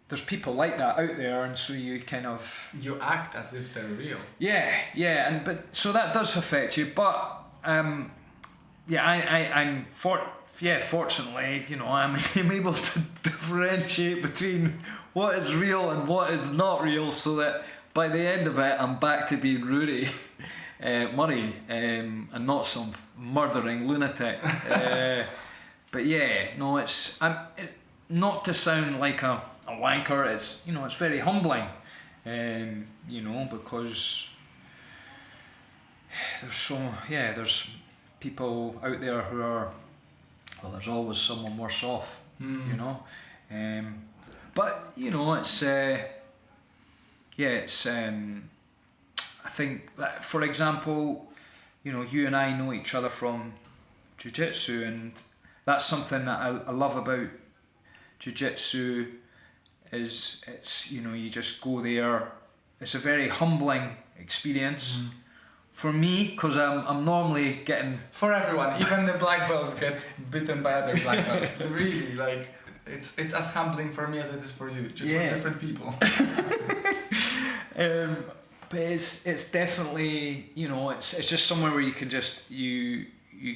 there's people like that out there, and so you act as if they're real. So that does affect you, but fortunately, I'm able to differentiate between what is real and what is not real, so that by the end of it, I'm back to being Ruaraidh Murray, and not some murdering lunatic. But it's not to sound like a wanker. It's it's very humbling, because there's people out there who are, there's always someone worse off, but it's I think that, for example, you and I know each other from jiu-jitsu, and that's something that I love about jiu-jitsu, is it's, you just go there. It's a very humbling experience for me, because I'm normally getting... For everyone, even the black belts get bitten by other black belts. Really, it's as humbling for me as it is for you, just for different people. But it's definitely, it's just somewhere where you can just you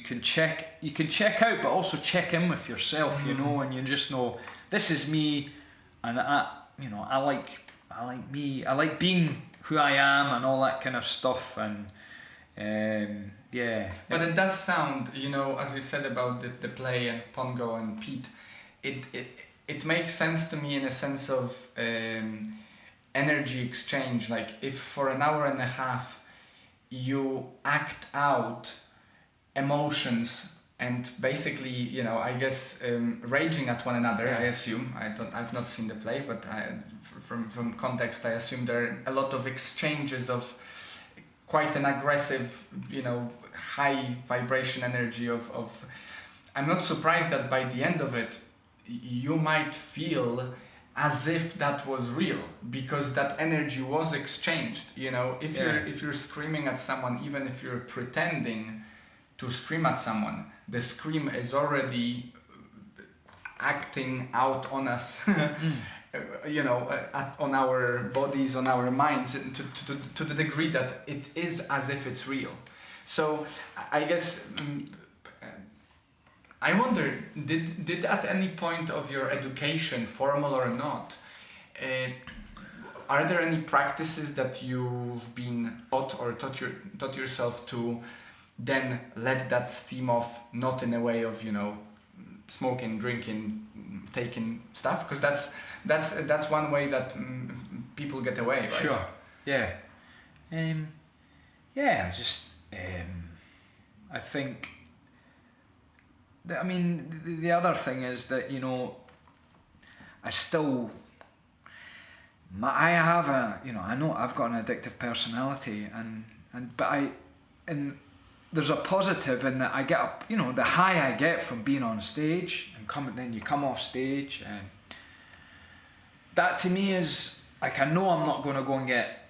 can check out, but also check in with yourself, and you just know, this is me, and I like me, I like being who I am and all that kind of stuff, and But it does sound, as you said about the play and Pongo and Pete, it makes sense to me in a sense of energy exchange. Like if for an hour and a half you act out emotions and basically, you know, I guess raging at one another. I assume I've not seen the play, but from context, I assume there are a lot of exchanges of quite an aggressive, you know, high vibration energy of. I'm not surprised that by the end of it, you might feel as if that was real, because that energy was exchanged. You know, if you're screaming at someone, even if you're pretending to scream at someone, the scream is already acting out on us, you know, on our bodies, on our minds, to the degree that it is as if it's real. So I guess I wonder, did at any point of your education, formal or not, are there any practices that you've been taught or taught yourself to then let that steam off, not in a way of, you know, smoking, drinking, taking stuff? Because that's one way that people get away, right? Sure. Yeah. Yeah. Just. I think. I mean, the other thing is that, you know, I have a, you know, I know I've got an addictive personality, and there's a positive in that I get up, you know, the high I get from being on stage and then you come off stage, and that to me is like, I know I'm not going to go and get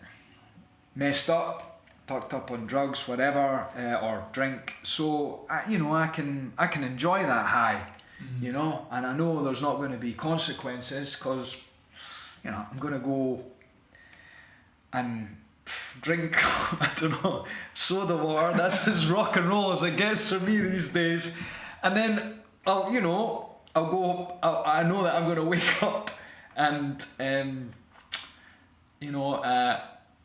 messed up, fucked up on drugs, whatever, or drink. So I can enjoy that high, you know, and I know there's not going to be consequences, because, you know, I'm going to go and drink, I don't know, soda water. That's as rock and roll as it gets for me these days. And then I know that I'm going to wake up and,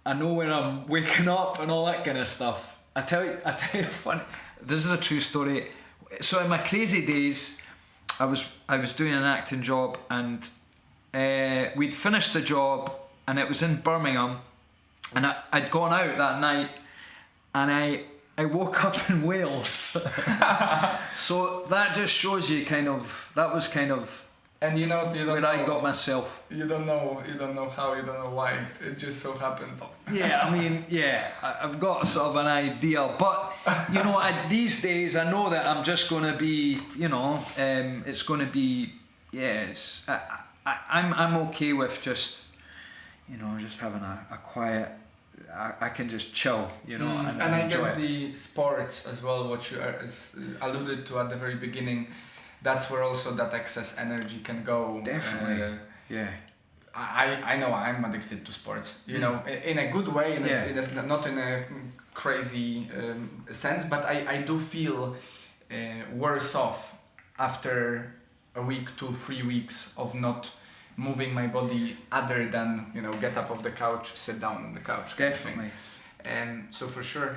I know when I'm waking up and all that kind of stuff. I tell you funny. This is a true story. So in my crazy days, I was doing an acting job, and we'd finished the job, and it was in Birmingham, and I'd gone out that night, and I woke up in Wales. So that just shows you that was and you don't where know, I got myself. You don't know how, you don't know why. It just so happened. Yeah, I mean, I've got sort of an idea, but you know, these days I know that I'm just going to be, you know, it's going to be, I'm okay with just, you know, just having a quiet. I can just chill, you know, and I enjoy guess it. the sports as well, what you alluded to at the very beginning. That's where also that excess energy can go. Definitely. Yeah. I know I'm addicted to sports, you know, in a good way, and it's not in a crazy sense, but I do feel worse off after a week, 2-3 weeks of not moving my body other than, you know, get up off the couch, sit down on the couch. Definitely. And so for sure,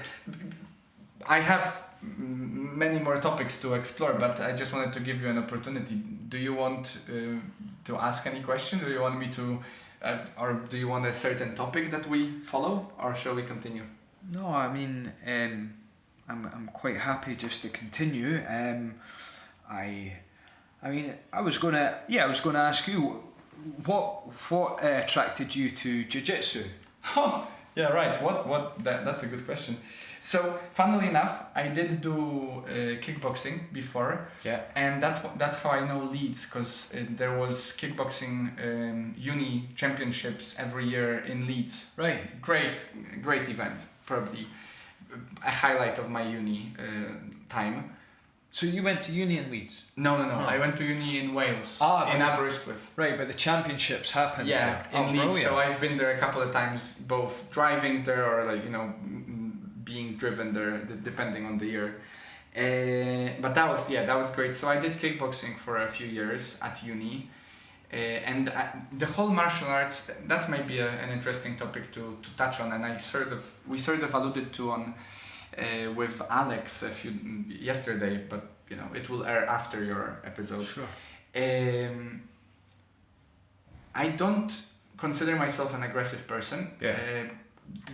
I have many more topics to explore, but I just wanted to give you an opportunity. Do you want to ask any question? Do you want me to, or do you want a certain topic that we follow, or shall we continue? No, I mean, I'm quite happy just to continue. I was gonna ask you, what attracted you to jiu-jitsu? Oh, yeah, right. That's a good question. So, funnily enough, I did do kickboxing before. Yeah. And that's how I know Leeds, because there was kickboxing uni championships every year in Leeds. Right. Great event. Probably a highlight of my uni time. So you went to uni in Leeds? No. I went to uni in Wales, in Aberystwyth. Right, but the championships happened there. In Leeds. Brilliant. So I've been there a couple of times, both driving there or being driven there, depending on the year. But that was great. So I did kickboxing for a few years at uni. And the whole martial arts, that's maybe an interesting topic to touch on, and we sort of alluded to on with Alex yesterday, but it will air after your episode. Sure. I don't consider myself an aggressive person. Yeah.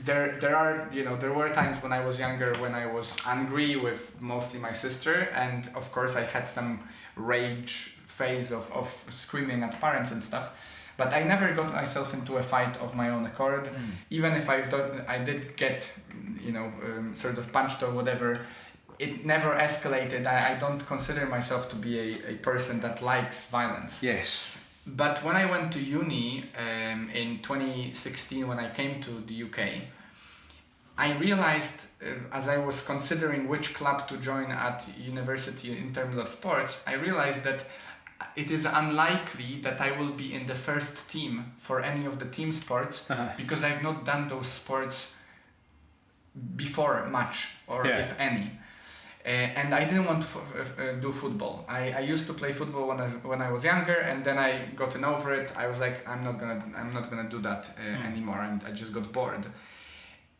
There were times when I was younger when I was angry with mostly my sister, and of course I had some rage phase of screaming at parents and stuff. But I never got myself into a fight of my own accord. Even if I did get, sort of punched or whatever, it never escalated. I don't consider myself to be a person that likes violence. Yes. But when I went to uni in 2016, when I came to the UK, I realized as I was considering which club to join at university in terms of sports, I realized that it is unlikely that I will be in the first team for any of the team sports because I've not done those sports before much, or if any. And I didn't want to do football. I used to play football when I was younger, and then I gotten over it. I was like, I'm not gonna do that anymore. I just got bored.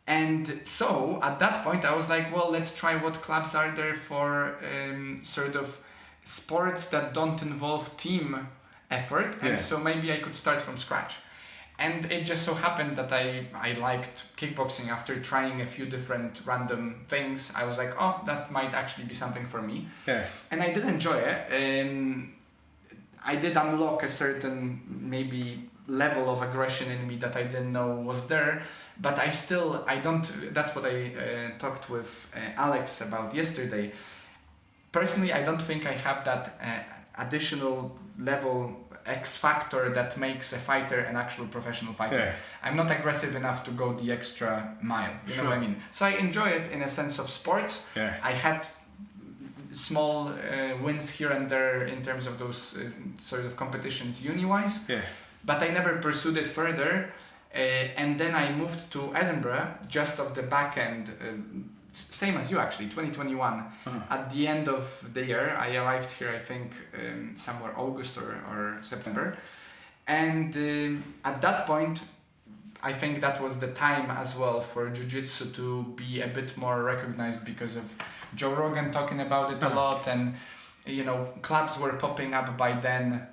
And so at that point, I was like, well, let's try what clubs are there for sort of sports that don't involve team effort, and so maybe I could start from scratch. And it just so happened that I liked kickboxing. After trying a few different random things, I was like, oh, that might actually be something for me. Yeah. And I did enjoy it. I did unlock a certain maybe level of aggression in me that I didn't know was there, but I don't, that's what I talked with Alex about yesterday. Personally, I don't think I have that additional level X factor that makes a fighter an actual professional fighter. Yeah. I'm not aggressive enough to go the extra mile, you know what I mean? So I enjoy it in a sense of sports. Yeah. I had small wins here and there in terms of those sort of competitions uni-wise, but I never pursued it further. And then I moved to Edinburgh just off the back end, same as you actually, 2021. At the end of the year, I arrived here, I think, somewhere August or September. And at that point, I think that was the time as well for Jiu-Jitsu to be a bit more recognized because of Joe Rogan talking about it a lot. And, clubs were popping up by then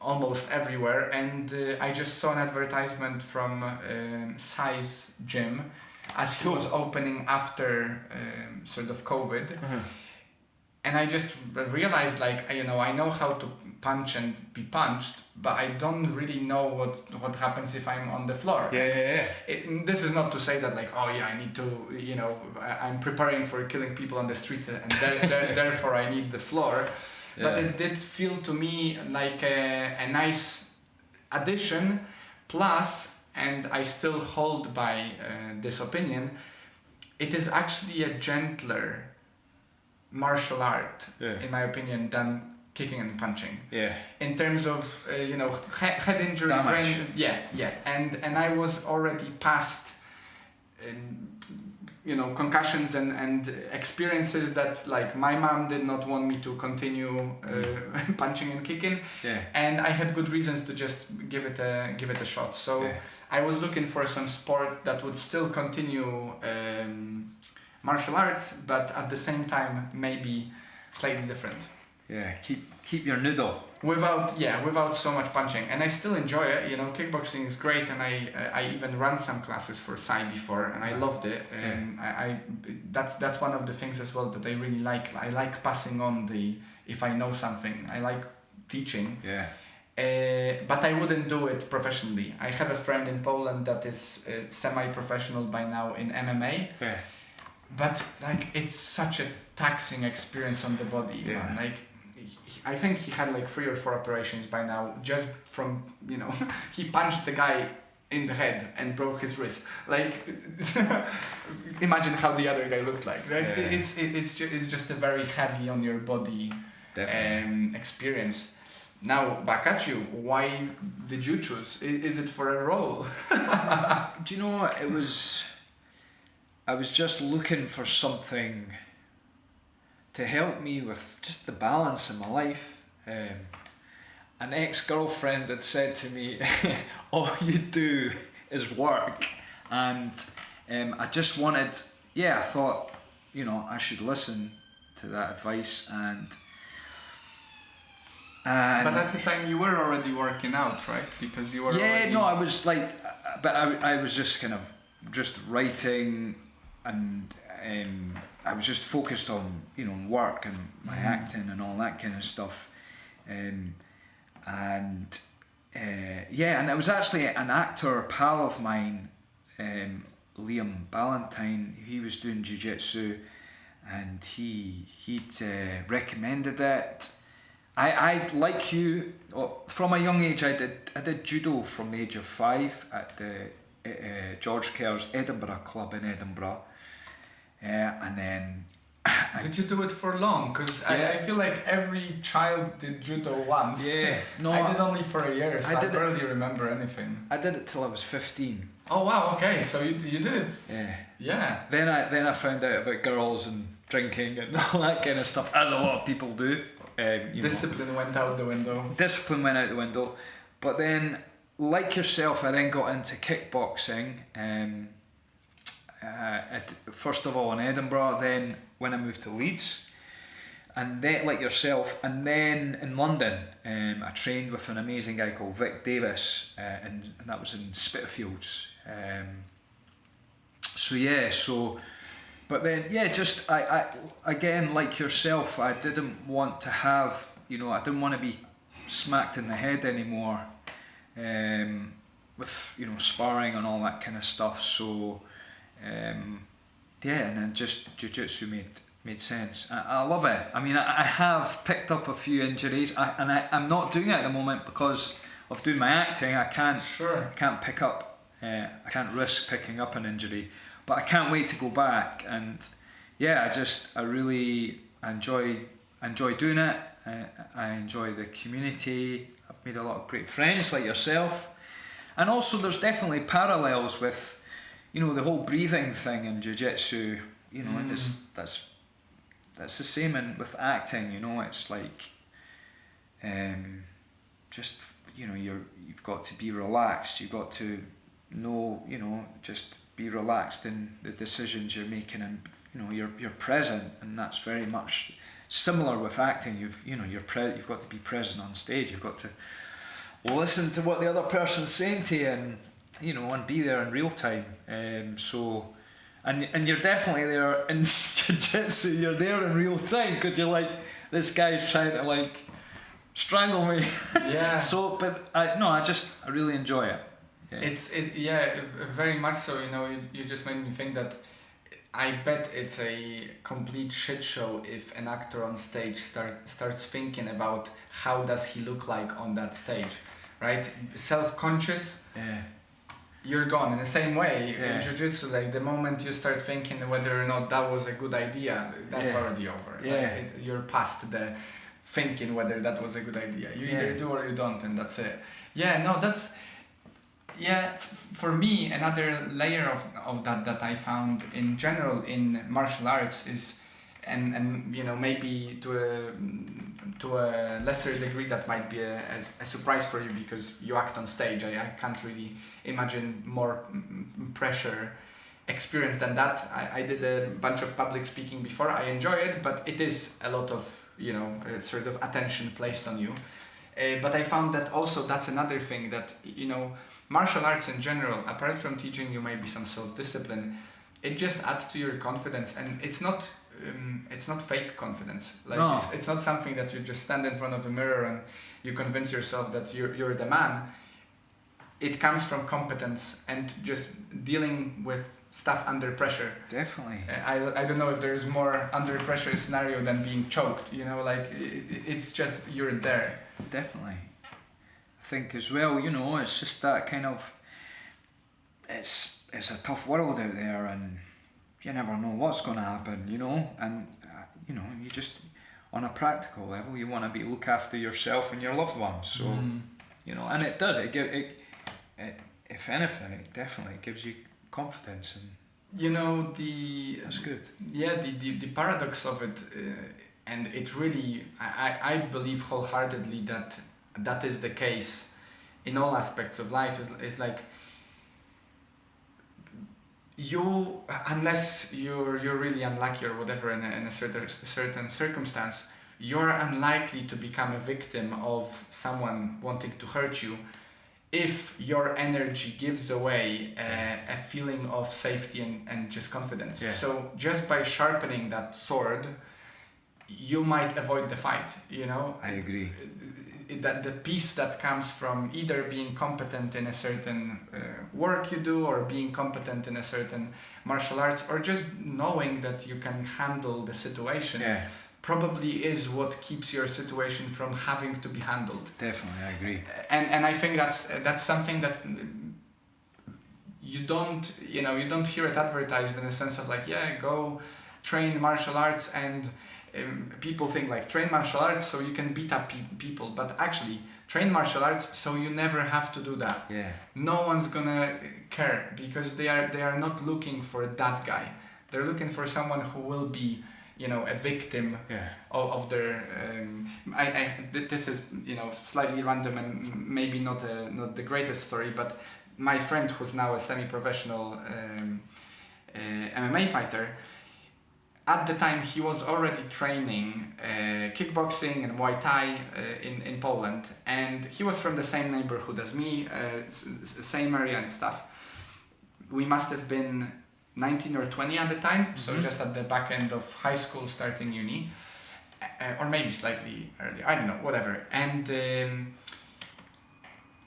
almost everywhere. And I just saw an advertisement from Size Gym as he was opening after sort of COVID. And I just realized, I know how to punch and be punched, but I don't really know what happens if I'm on the floor. This is not to say that I need to, I'm preparing for killing people on the streets and therefore I need the floor. But it did feel to me like a nice addition. Plus, and I still hold by this opinion, it is actually a gentler martial art, in my opinion, than kicking and punching. In terms of, head injury, damage. Brain, and I was already past, concussions and experiences that my mom did not want me to continue punching and kicking, and I had good reasons to just give it a shot. So I was looking for some sport that would still continue martial arts, but at the same time maybe slightly different. Keep your noodle. Without so much punching, and I still enjoy it. Kickboxing is great, and I even ran some classes for Sai before, and I loved it. That's one of the things as well that I really like. I like passing on if I know something. I like teaching. But I wouldn't do it professionally. I have a friend in Poland that is semi-professional by now in MMA. But it's such a taxing experience on the body. Man. I think he had 3 or 4 operations by now just from he punched the guy in the head and broke his wrist. Imagine how the other guy looked like. It's just a very heavy on your body experience. Now back at you. Why did you choose? Is it for a role? Do you know what it was? I was just looking for something to help me with just the balance in my life. An ex-girlfriend had said to me, all you do is work, and I just wanted, I thought, I should listen to that advice, and And But at the time you were already working out, right? Because you were already... no, I was like, but I was just kind of just writing, and I was just focused on, you know, work and my acting and all that kind of stuff, and it was actually an actor pal of mine, Liam Ballantyne. He was doing jiu-jitsu, and he'd recommended it. I like you, from a young age I did judo from the age of 5 at the George Kerr's Edinburgh club in Edinburgh, and then Did you do it for long? Because I feel like every child did judo once. Yeah, no, I did only for a year, so I did barely remember anything. I did it till I was 15. Oh wow, okay, so you did it. Yeah. Then I found out about girls and drinking and all that kind of stuff, as a lot of people do. Discipline went out the window. Discipline went out the window. But then, like yourself, I then got into kickboxing. First of all in Edinburgh, then when I moved to Leeds, and then, like yourself, and then in London, I trained with an amazing guy called Vic Davis, and that was in Spitalfields. But then, I again, like yourself, I didn't want to have, I didn't want to be smacked in the head anymore, with, sparring and all that kind of stuff. So, and then just jiu-jitsu made sense. I love it. I mean, I have picked up a few injuries, I'm not doing it at the moment because of doing my acting. I can't pick up, I can't risk picking up an injury. But I can't wait to go back, and I really enjoy doing it. I enjoy the community. I've made a lot of great friends like yourself, and also there's definitely parallels with, the whole breathing thing in jiu-jitsu. And that's the same with acting. It's like, you've got to be relaxed. You've got to know, just be relaxed in the decisions you're making, and you're present, and that's very much similar with acting. You've got to be present on stage. You've got to listen to what the other person's saying to you, and and be there in real time. And you're definitely there in jiu-jitsu. You're there in real time because you're like, this guy's trying to strangle me. Yeah. I really enjoy it. Yeah. Very much so. You just made me think that I bet it's a complete shit show if an actor on stage starts thinking about how does he look like on that stage, right? Self-conscious. Yeah. You're gone. In the same way, in jiu-jitsu, like the moment you start thinking whether or not that was a good idea, that's already over. Yeah. You're past the thinking whether that was a good idea. You either do or you don't, and that's it. Yeah, no, that's... Yeah, for me, another layer of that I found in general in martial arts is, and maybe to a lesser degree that might be a surprise for you because you act on stage. I can't really imagine more pressure experience than that. I did a bunch of public speaking before. I enjoy it, but it is a lot of sort of attention placed on you. But I found that also that's another thing that martial arts in general, apart from teaching you maybe some self-discipline, it just adds to your confidence, and it's not fake confidence. No. It's not something that you just stand in front of a mirror and you convince yourself that you're the man. It comes from competence and just dealing with stuff under pressure. Definitely. I don't know if there is more under pressure scenario than being choked. It's just you're there. Definitely. I think as well, it's just that kind of, it's a tough world out there, and you never know what's going to happen, and you just, on a practical level, you want to look after yourself and your loved ones. So and it does. It if anything, it definitely gives you confidence, and that's good. Yeah, the paradox of it, and it really, I believe wholeheartedly that is the case in all aspects of life. Is like unless you're really unlucky or whatever in a certain circumstance, you're unlikely to become a victim of someone wanting to hurt you if your energy gives away a feeling of safety and just confidence. Yeah. So just by sharpening that sword, you might avoid the fight, you know? I agree. That the peace that comes from either being competent in a certain work you do, or being competent in a certain martial arts, or just knowing that you can handle the situation, probably is what keeps your situation from having to be handled. Definitely, I agree. And I think that's something that you don't hear it advertised in a sense of like, go train martial arts, and people think like train martial arts so you can beat up people, but actually train martial arts so you never have to do that. No one's gonna care, because they are not looking for that guy. They're looking for someone who will be, a victim of their this is, slightly random and maybe not the greatest story, but my friend, who's now a semi-professional MMA fighter, at the time he was already training kickboxing and Muay Thai in Poland, and he was from the same neighborhood as me, same area and stuff. We must have been 19 or 20 at the time, so just at the back end of high school, starting uni, or maybe slightly earlier, I don't know, whatever. And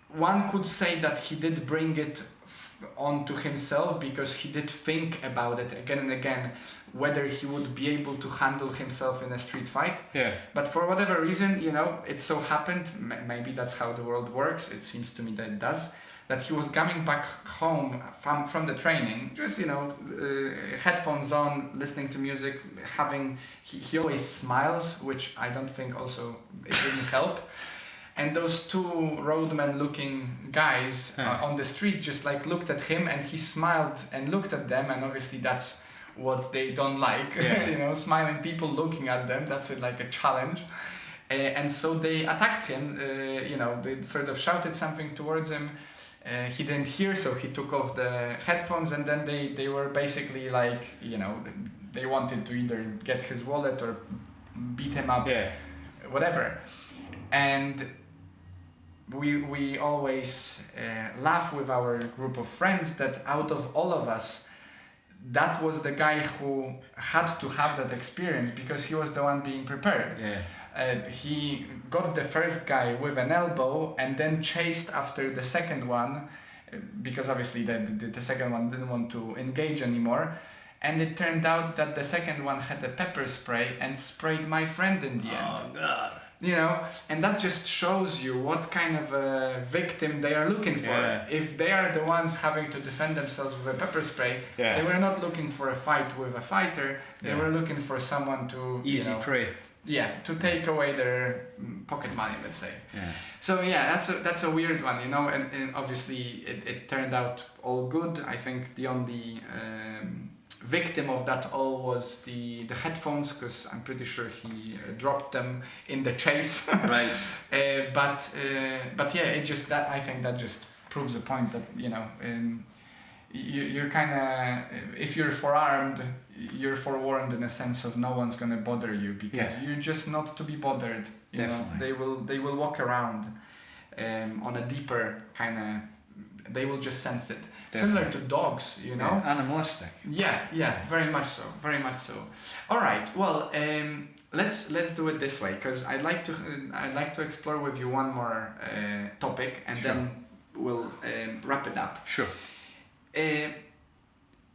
one could say that he did bring it onto himself, because he did think about it again and again, whether he would be able to handle himself in a street fight. But for whatever reason, it so happened, maybe that's how the world works, it seems to me that it does, that he was coming back home from the training, just, headphones on, listening to music, he always smiles, which I don't think also it didn't help. And those two roadman looking guys on the street just like looked at him, and he smiled and looked at them, and obviously that's what they don't like, smiling people looking at them, that's like a challenge. And so they attacked him, they sort of shouted something towards him. He didn't hear, so he took off the headphones, and then they were basically like, they wanted to either get his wallet or beat him up, whatever. And we always laugh with our group of friends that out of all of us, that was the guy who had to have that experience, because he was the one being prepared. He got the first guy with an elbow and then chased after the second one, because obviously the second one didn't want to engage anymore. And it turned out that the second one had a pepper spray and sprayed my friend in the end. Oh, God. And that just shows you what kind of a victim they are looking for. If they are the ones having to defend themselves with a pepper spray, they were not looking for a fight with a fighter. They were looking for someone to easy prey. To take away their pocket money, let's say. So that's a weird one, and obviously it turned out all good. I think the only victim of that all was the headphones, because I'm pretty sure he dropped them in the chase. Right. But it just, that I think that just proves the point that you're kind of, if you're forearmed, you're forewarned in a sense of no one's gonna bother you, because you're just not to be bothered. They will walk around on a deeper kind of, they will just sense it. Similar to dogs, animalistic. Very much so. All right, well, let's do it this way, because I'd like to explore with you one more topic, and then we'll wrap it up. Sure.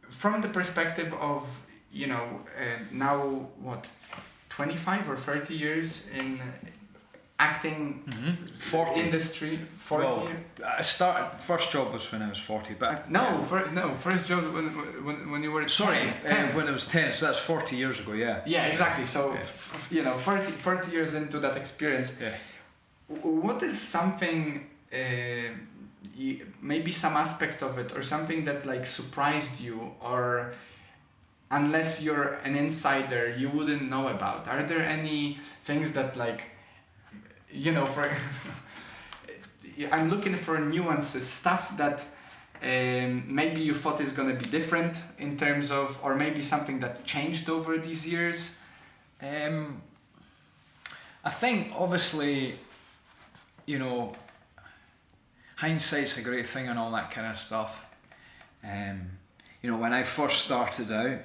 From the perspective of now 25 or 30 years in acting 40 industry. 40. Well, I started, first job was when I was 40, but first job when you were 10. When I was 10, so that's 40 years ago. Exactly. So 40 years into that experience, what is something, maybe some aspect of it, or something that like surprised you, or unless you're an insider you wouldn't know about? Are there any things that like, for I'm looking for nuances, stuff that maybe you thought is going to be different in terms of, or maybe something that changed over these years? I think obviously, you know, hindsight's a great thing and all that kind of stuff. You know, when I first started out,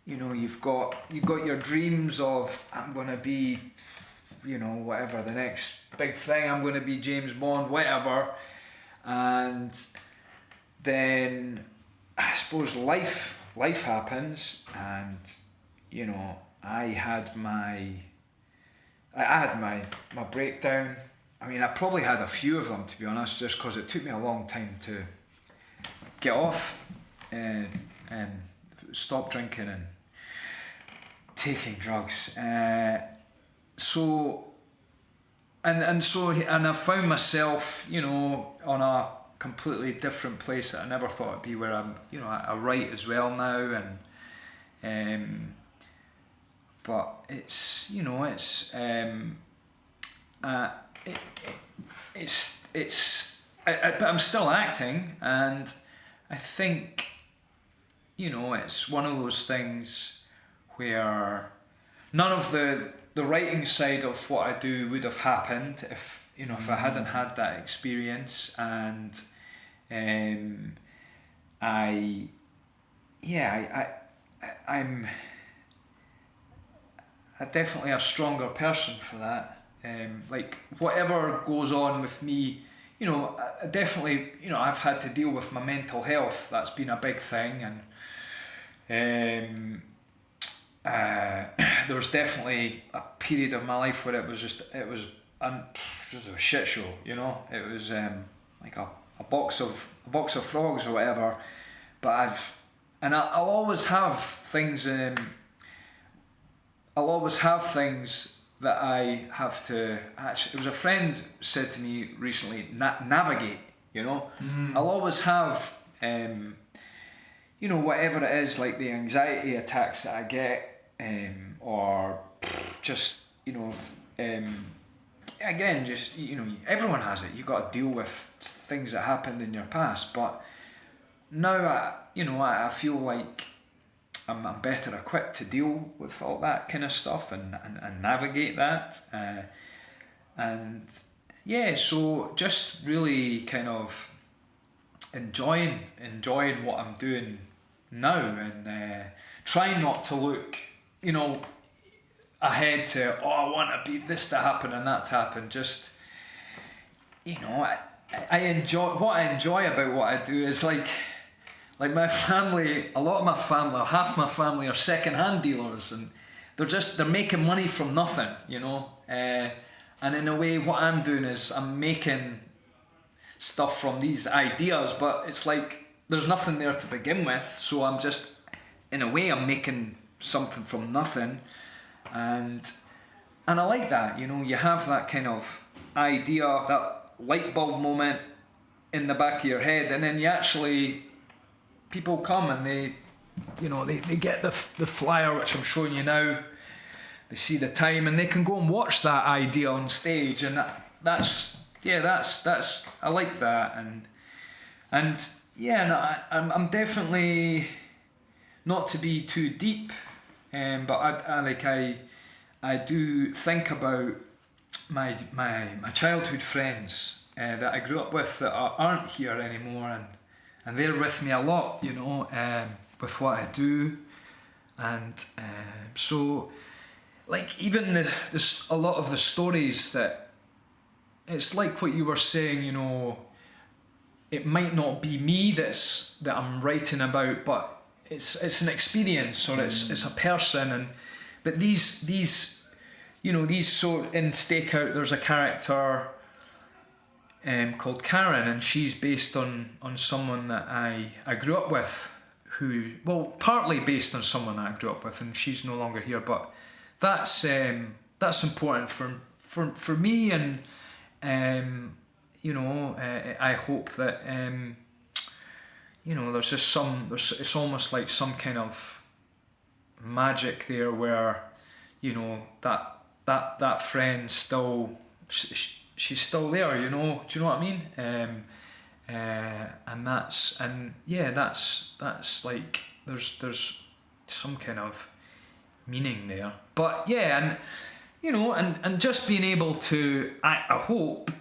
you know, you've got your dreams of, I'm gonna be, you know, whatever the next big thing, I'm gonna be James Bond, whatever, and then I suppose life happens, and you know, I had my breakdown. I mean, I probably had a few of them, to be honest, just because it took me a long time to get off and stop drinking and taking drugs. So I found myself, you know, on a completely different place that I never thought I'd be, where I'm, you know, I write as well now, and but it's, you know, it's but I'm still acting, and I think, you know, it's one of those things where none of the writing side of what I do would have happened if, you know, if I hadn't had that experience, and I'm definitely a stronger person for that. Like whatever goes on with me, you know, I definitely, you know, I've had to deal with my mental health. That's been a big thing, and there was definitely a period of my life where it was just a shit show. You know, it was like a box of frogs or whatever. But I'll always have things. I'll always have things that I have to actually. It was a friend said to me recently, navigate. You know, I'll always have, you know, whatever it is, like the anxiety attacks that I get, or just, you know, again, just, you know, everyone has it. You've got to deal with things that happened in your past, but now I feel like I'm better equipped to deal with all that kind of stuff and navigate that, and yeah, so just really kind of enjoying what I'm doing now, and trying not to look, you know, ahead to, oh, I want to be this to happen and that to happen. Just, you know, I enjoy what I enjoy about what I do is like my family, a lot of my family, or half my family, are second-hand dealers, and they're making money from nothing, you know. And in a way, what I'm doing is I'm making stuff from these ideas, but it's like there's nothing there to begin with. So I'm just, in a way, I'm making something from nothing, and I like that. You know, you have that kind of idea, that light bulb moment in the back of your head, and then you actually, people come and they get the flyer which I'm showing you now. They see the time and they can go and watch that idea on stage, and that's I like that, and yeah, no, I'm definitely, not to be too deep, but I do think about my childhood friends that I grew up with that aren't here anymore, and they're with me a lot, you know, with what I do, and so, like, even a lot of the stories that, it's like what you were saying, you know, it might not be me that I'm writing about, but it's an experience, or it's a person, but these you know, these sort, in Stakeout there's a character called Karen, and she's based on someone that I grew up with, partly based on someone that I grew up with, and she's no longer here, but that's important for me, and you know, I hope that you know, it's almost like some kind of magic there, where, you know, that friend still, she's still there, you know. Do you know what I mean? And that's like there's some kind of meaning there. But yeah, and you know, and just being able to, I hope,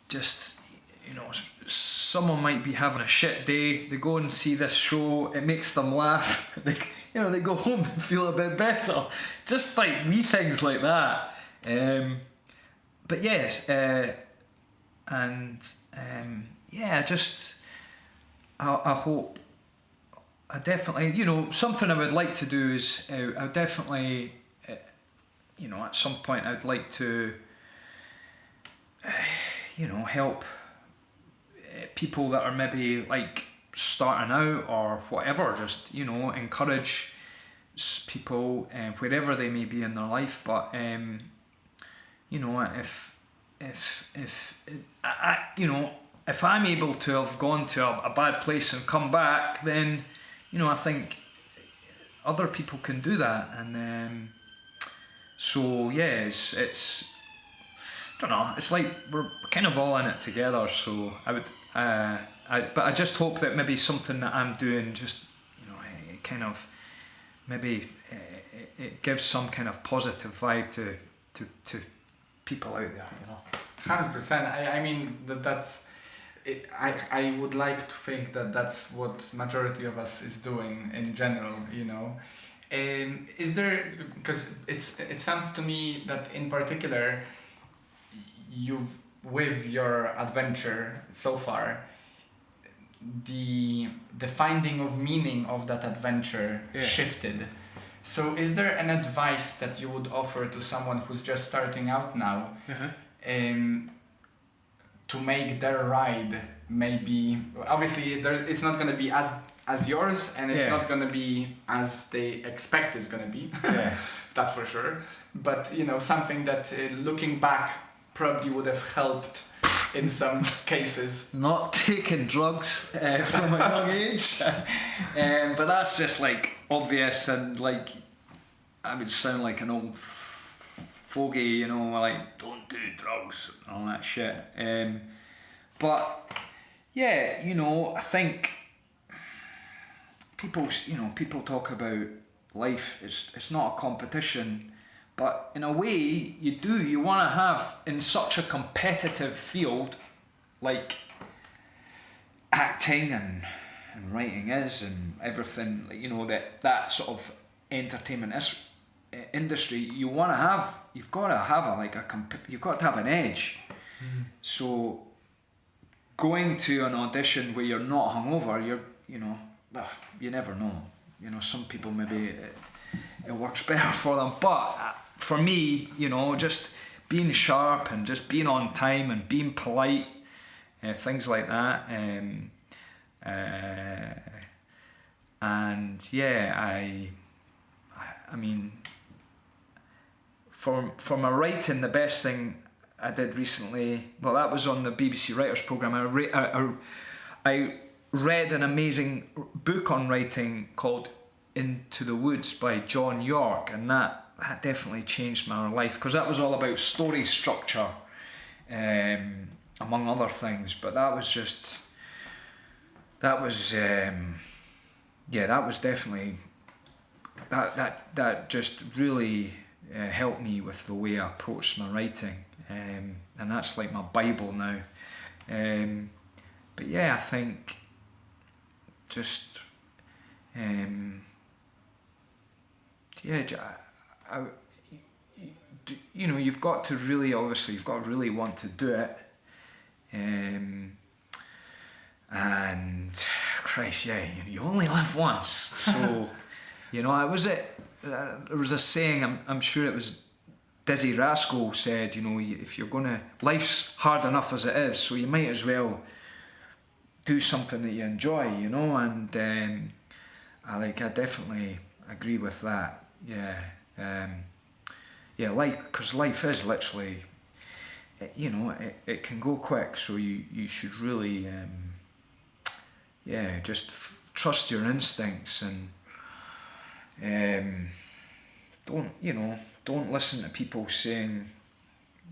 just, you know, someone might be having a shit day, they go and see this show, it makes them laugh, they, you know, they go home and feel a bit better, just like wee things like that. But yes, yeah, just I hope, I definitely, you know, something I would like to do is I would definitely, you know, at some point I'd like to, you know, help people that are maybe like starting out or whatever, just, you know, encourage people wherever they may be in their life. But you know, if you know, if I'm able to have gone to a bad place and come back, then, you know, I think other people can do that. And so yeah, it's I don't know, it's like we're kind of all in it together. So I would but I just hope that maybe something that I'm doing, just, you know, it kind of maybe it gives some kind of positive vibe to people out there, you know. 100%. I mean that's it. I would like to think that that's what majority of us is doing in general, you know. Is there, because it sounds to me that in particular you've, with your adventure so far, the finding of meaning of that adventure shifted. So is there an advice that you would offer to someone who's just starting out now, to make their ride, maybe, obviously it's not going to be as yours, and it's not going to be as they expect it's going to be, that's for sure, but, you know, something that looking back probably would have helped in some cases. Not taking drugs from a young age, but that's just like obvious, and like I would sound like an old fogey, you know, like don't do drugs and all that shit. But yeah, you know, I think people talk about life. It's not a competition. But in a way, you want to have, in such a competitive field like acting and writing is, and everything, you know, that sort of entertainment industry, you've got to have you've got to have an edge. So going to an audition where you're not hungover, you never know. You know, some people maybe it works better for them, but for me, you know, just being sharp and just being on time and being polite, things like that. And yeah, I mean, for my writing, the best thing I did recently, well, that was on the BBC Writers Programme. I read an amazing book on writing called Into the Woods by John York, and that definitely changed my life, because that was all about story structure, among other things. But that was definitely that just really helped me with the way I approached my writing, and that's like my Bible now. But yeah, I think just you know, you've got to really want to do it, and Christ, yeah, you only live once, so you know, there was a saying, I'm sure it was Dizzy Rascal said, you know, if you're gonna, life's hard enough as it is, so you might as well do something that you enjoy, you know. And I definitely agree with that. Because life is literally, you know, it can go quick, so you should really just trust your instincts, and don't listen to people saying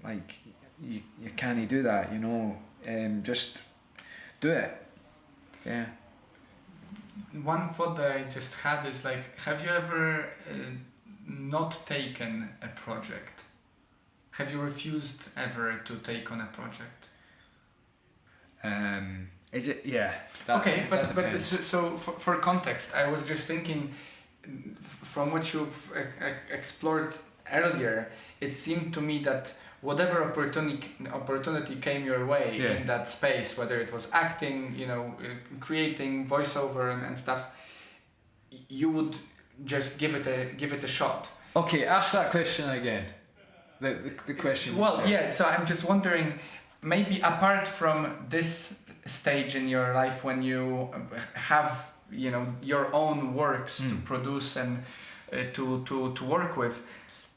like you can't do that, you know. Just do it. one thought that I just had is like, have you ever not taken a project? Have you refused ever to take on a project? Is it? Yeah. Okay, but so for context, I was just thinking, from what you've explored earlier, it seemed to me that whatever opportunity came your way in that space, whether it was acting, creating voiceover and stuff, you would just give it a shot. Okay, ask that question again. The question. Well, yeah. So I'm just wondering, maybe apart from this stage in your life when you have your own works to produce and to work with,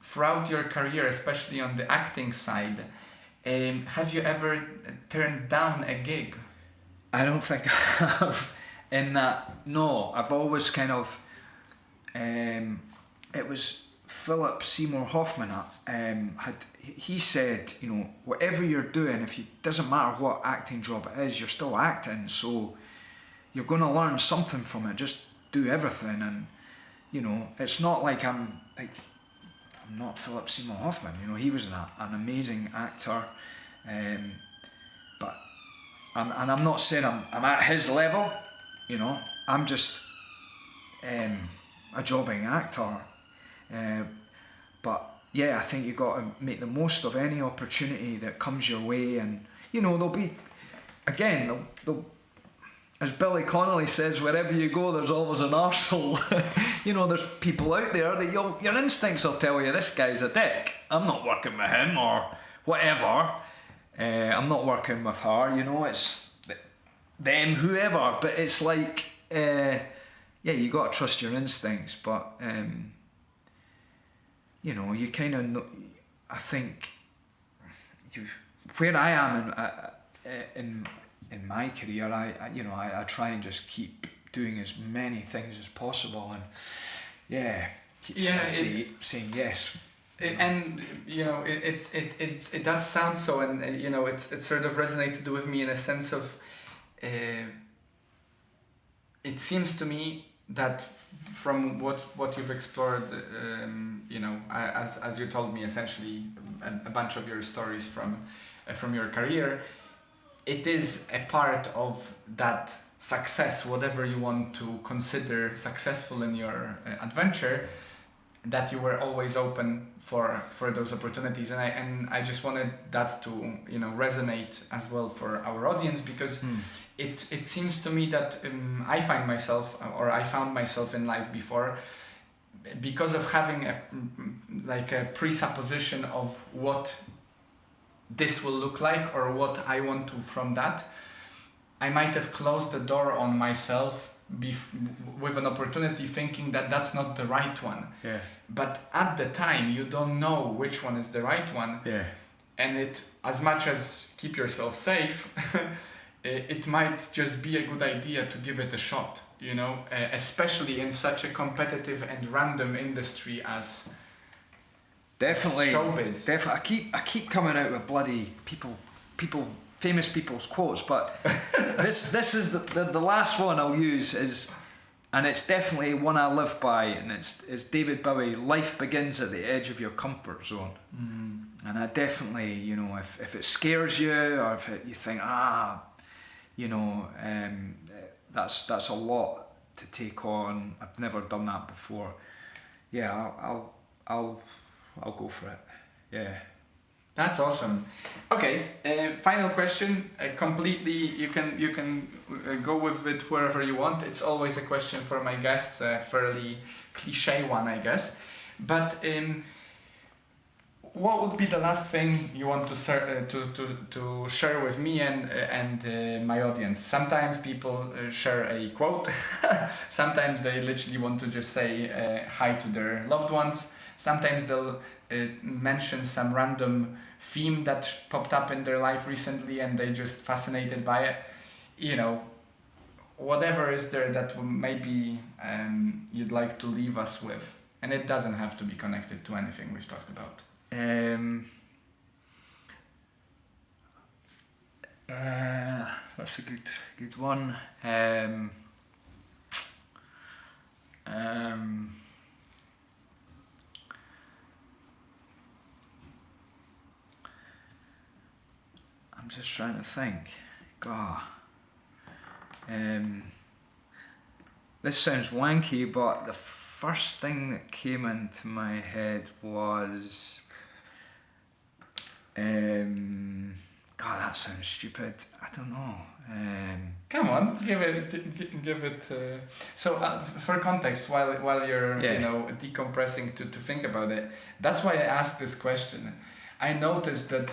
throughout your career, especially on the acting side, have you ever turned down a gig? I don't think I have. In that, no, I've always kind of. It was Philip Seymour Hoffman. He said, whatever you're doing, it doesn't matter what acting job it is, you're still acting. So you're going to learn something from it. Just do everything, and it's not like I'm not Philip Seymour Hoffman. He was an amazing actor, but I'm not saying I'm at his level. I'm just a jobbing actor. But yeah, I think you've got to make the most of any opportunity that comes your way, and there'll be, again, they'll as Billy Connolly says, wherever you go, there's always an arsehole. There's people out there that your instincts will tell you, this guy's a dick. I'm not working with him, or whatever. I'm not working with her. It's them, whoever. But it's like, you got to trust your instincts. But you kind of know. I think where I am in my career, I try and just keep doing as many things as possible, and keep saying yes. And it does sound so, and it sort of resonated with me in a sense of, it seems to me that from what you've explored, as you told me, essentially a bunch of your stories from your career, it is a part of that success, whatever you want to consider successful in your adventure, that you were always open for those opportunities, and I just wanted that to resonate as well for our audience, because it seems to me that I found myself in life before, because of having a presupposition of what this will look like or what I want to from that, I might have closed the door on myself with an opportunity, thinking that that's not the right one. Yeah. But at the time, you don't know which one is the right one. Yeah. And it, as much as keep yourself safe, it might just be a good idea to give it a shot, especially in such a competitive and random industry as definitely showbiz. Definitely, I keep coming out with bloody famous people's quotes, but this is the last one I'll use is, and it's definitely one I live by, and it's David Bowie. Life begins at the edge of your comfort zone. And I definitely, if it scares you, or if you think that's a lot to take on. I've never done that before. Yeah, I'll go for it. Yeah. That's awesome. Okay, final question. Completely, you can go with it wherever you want. It's always a question for my guests, a fairly cliche one, I guess. But what would be the last thing you want to share with me and my audience? Sometimes people share a quote. Sometimes they literally want to just say hi to their loved ones. Sometimes they'll mention some random theme that popped up in their life recently and they're just fascinated by it. Whatever is there that maybe you'd like to leave us with. And it doesn't have to be connected to anything we've talked about. That's a good one. I'm just trying to think. God. This sounds wanky, but the first thing that came into my head was... God, that sounds stupid. I don't know. Come on, give it. So for context, while you're decompressing to think about it, that's why I asked this question. I noticed that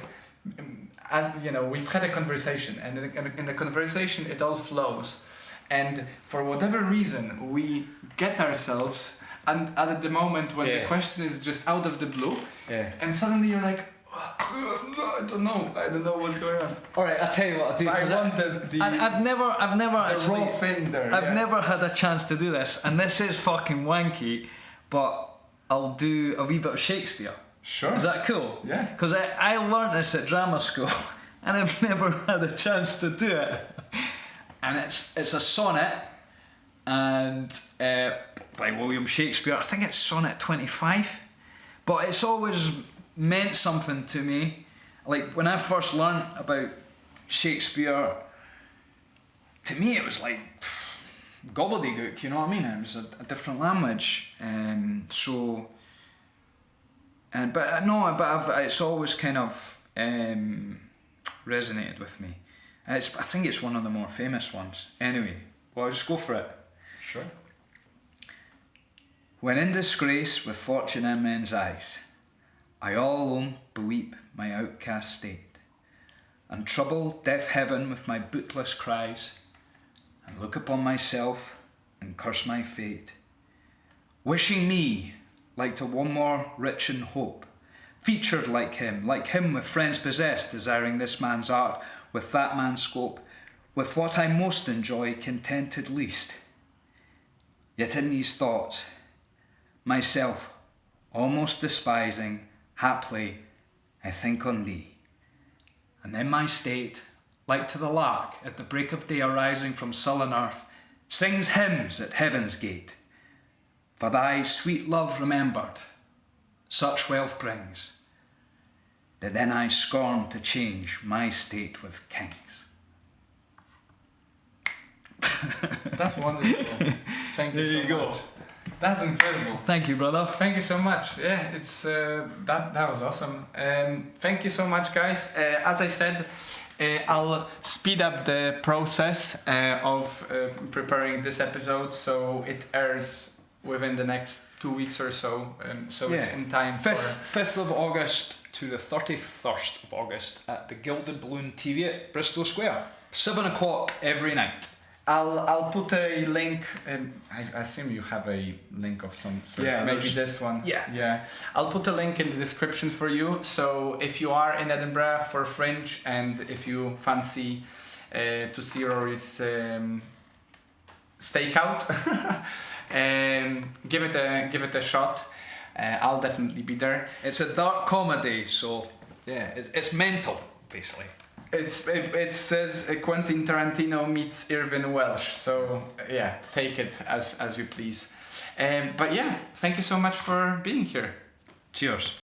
as we've had a conversation, and in the conversation it all flows, and for whatever reason we get ourselves and at the moment when the question is just out of the blue, and suddenly you're like, I don't know what's going on. All right, I'll tell you what I'll do. I want I've never actually, raw thing there. I've never had a chance to do this, and this is fucking wanky, but I'll do a wee bit of Shakespeare. Sure. Is that cool? Yeah. Because I learnt this at drama school, and I've never had a chance to do it. And it's a sonnet, and by William Shakespeare. I think it's sonnet 25, but it's always meant something to me. Like when I first learned about Shakespeare, to me it was like gobbledygook, you know what I mean? It was a different language, it's always kind of resonated with me. I think it's one of the more famous ones. Anyway, well, I'll just go for it. Sure. When in disgrace with fortune in men's eyes, I all alone beweep my outcast state, and trouble deaf heaven with my bootless cries, and look upon myself and curse my fate, wishing me like to one more rich in hope, featured like him with friends possessed, desiring this man's art with that man's scope, with what I most enjoy contented least. Yet in these thoughts, myself almost despising, haply I think on thee, and in my state, like to the lark at the break of day arising from sullen earth, sings hymns at heaven's gate. For thy sweet love remembered, such wealth brings, that then I scorn to change my state with kings. That's wonderful. Thank you so much. There you go. That's incredible. Thank you, brother. Thank you so much. Yeah, it's that was awesome. Thank you so much, guys. As I said, I'll speed up the process of preparing this episode, so it airs within the next 2 weeks or so. It's in time. 5th of August to the 31st of August at the Gilded Balloon TV at Bristol Square. 7 o'clock every night. I'll put a link. I assume you have a link of some sort. Yeah, maybe this one. Yeah. I'll put a link in the description for you. So if you are in Edinburgh for Fringe, and if you fancy to see Rory's stakeout, give it a shot. I'll definitely be there. It's a dark comedy, so it's mental basically. It says Quentin Tarantino meets Irvin Welsh, so yeah, take it as you please. But yeah, thank you so much for being here. Cheers.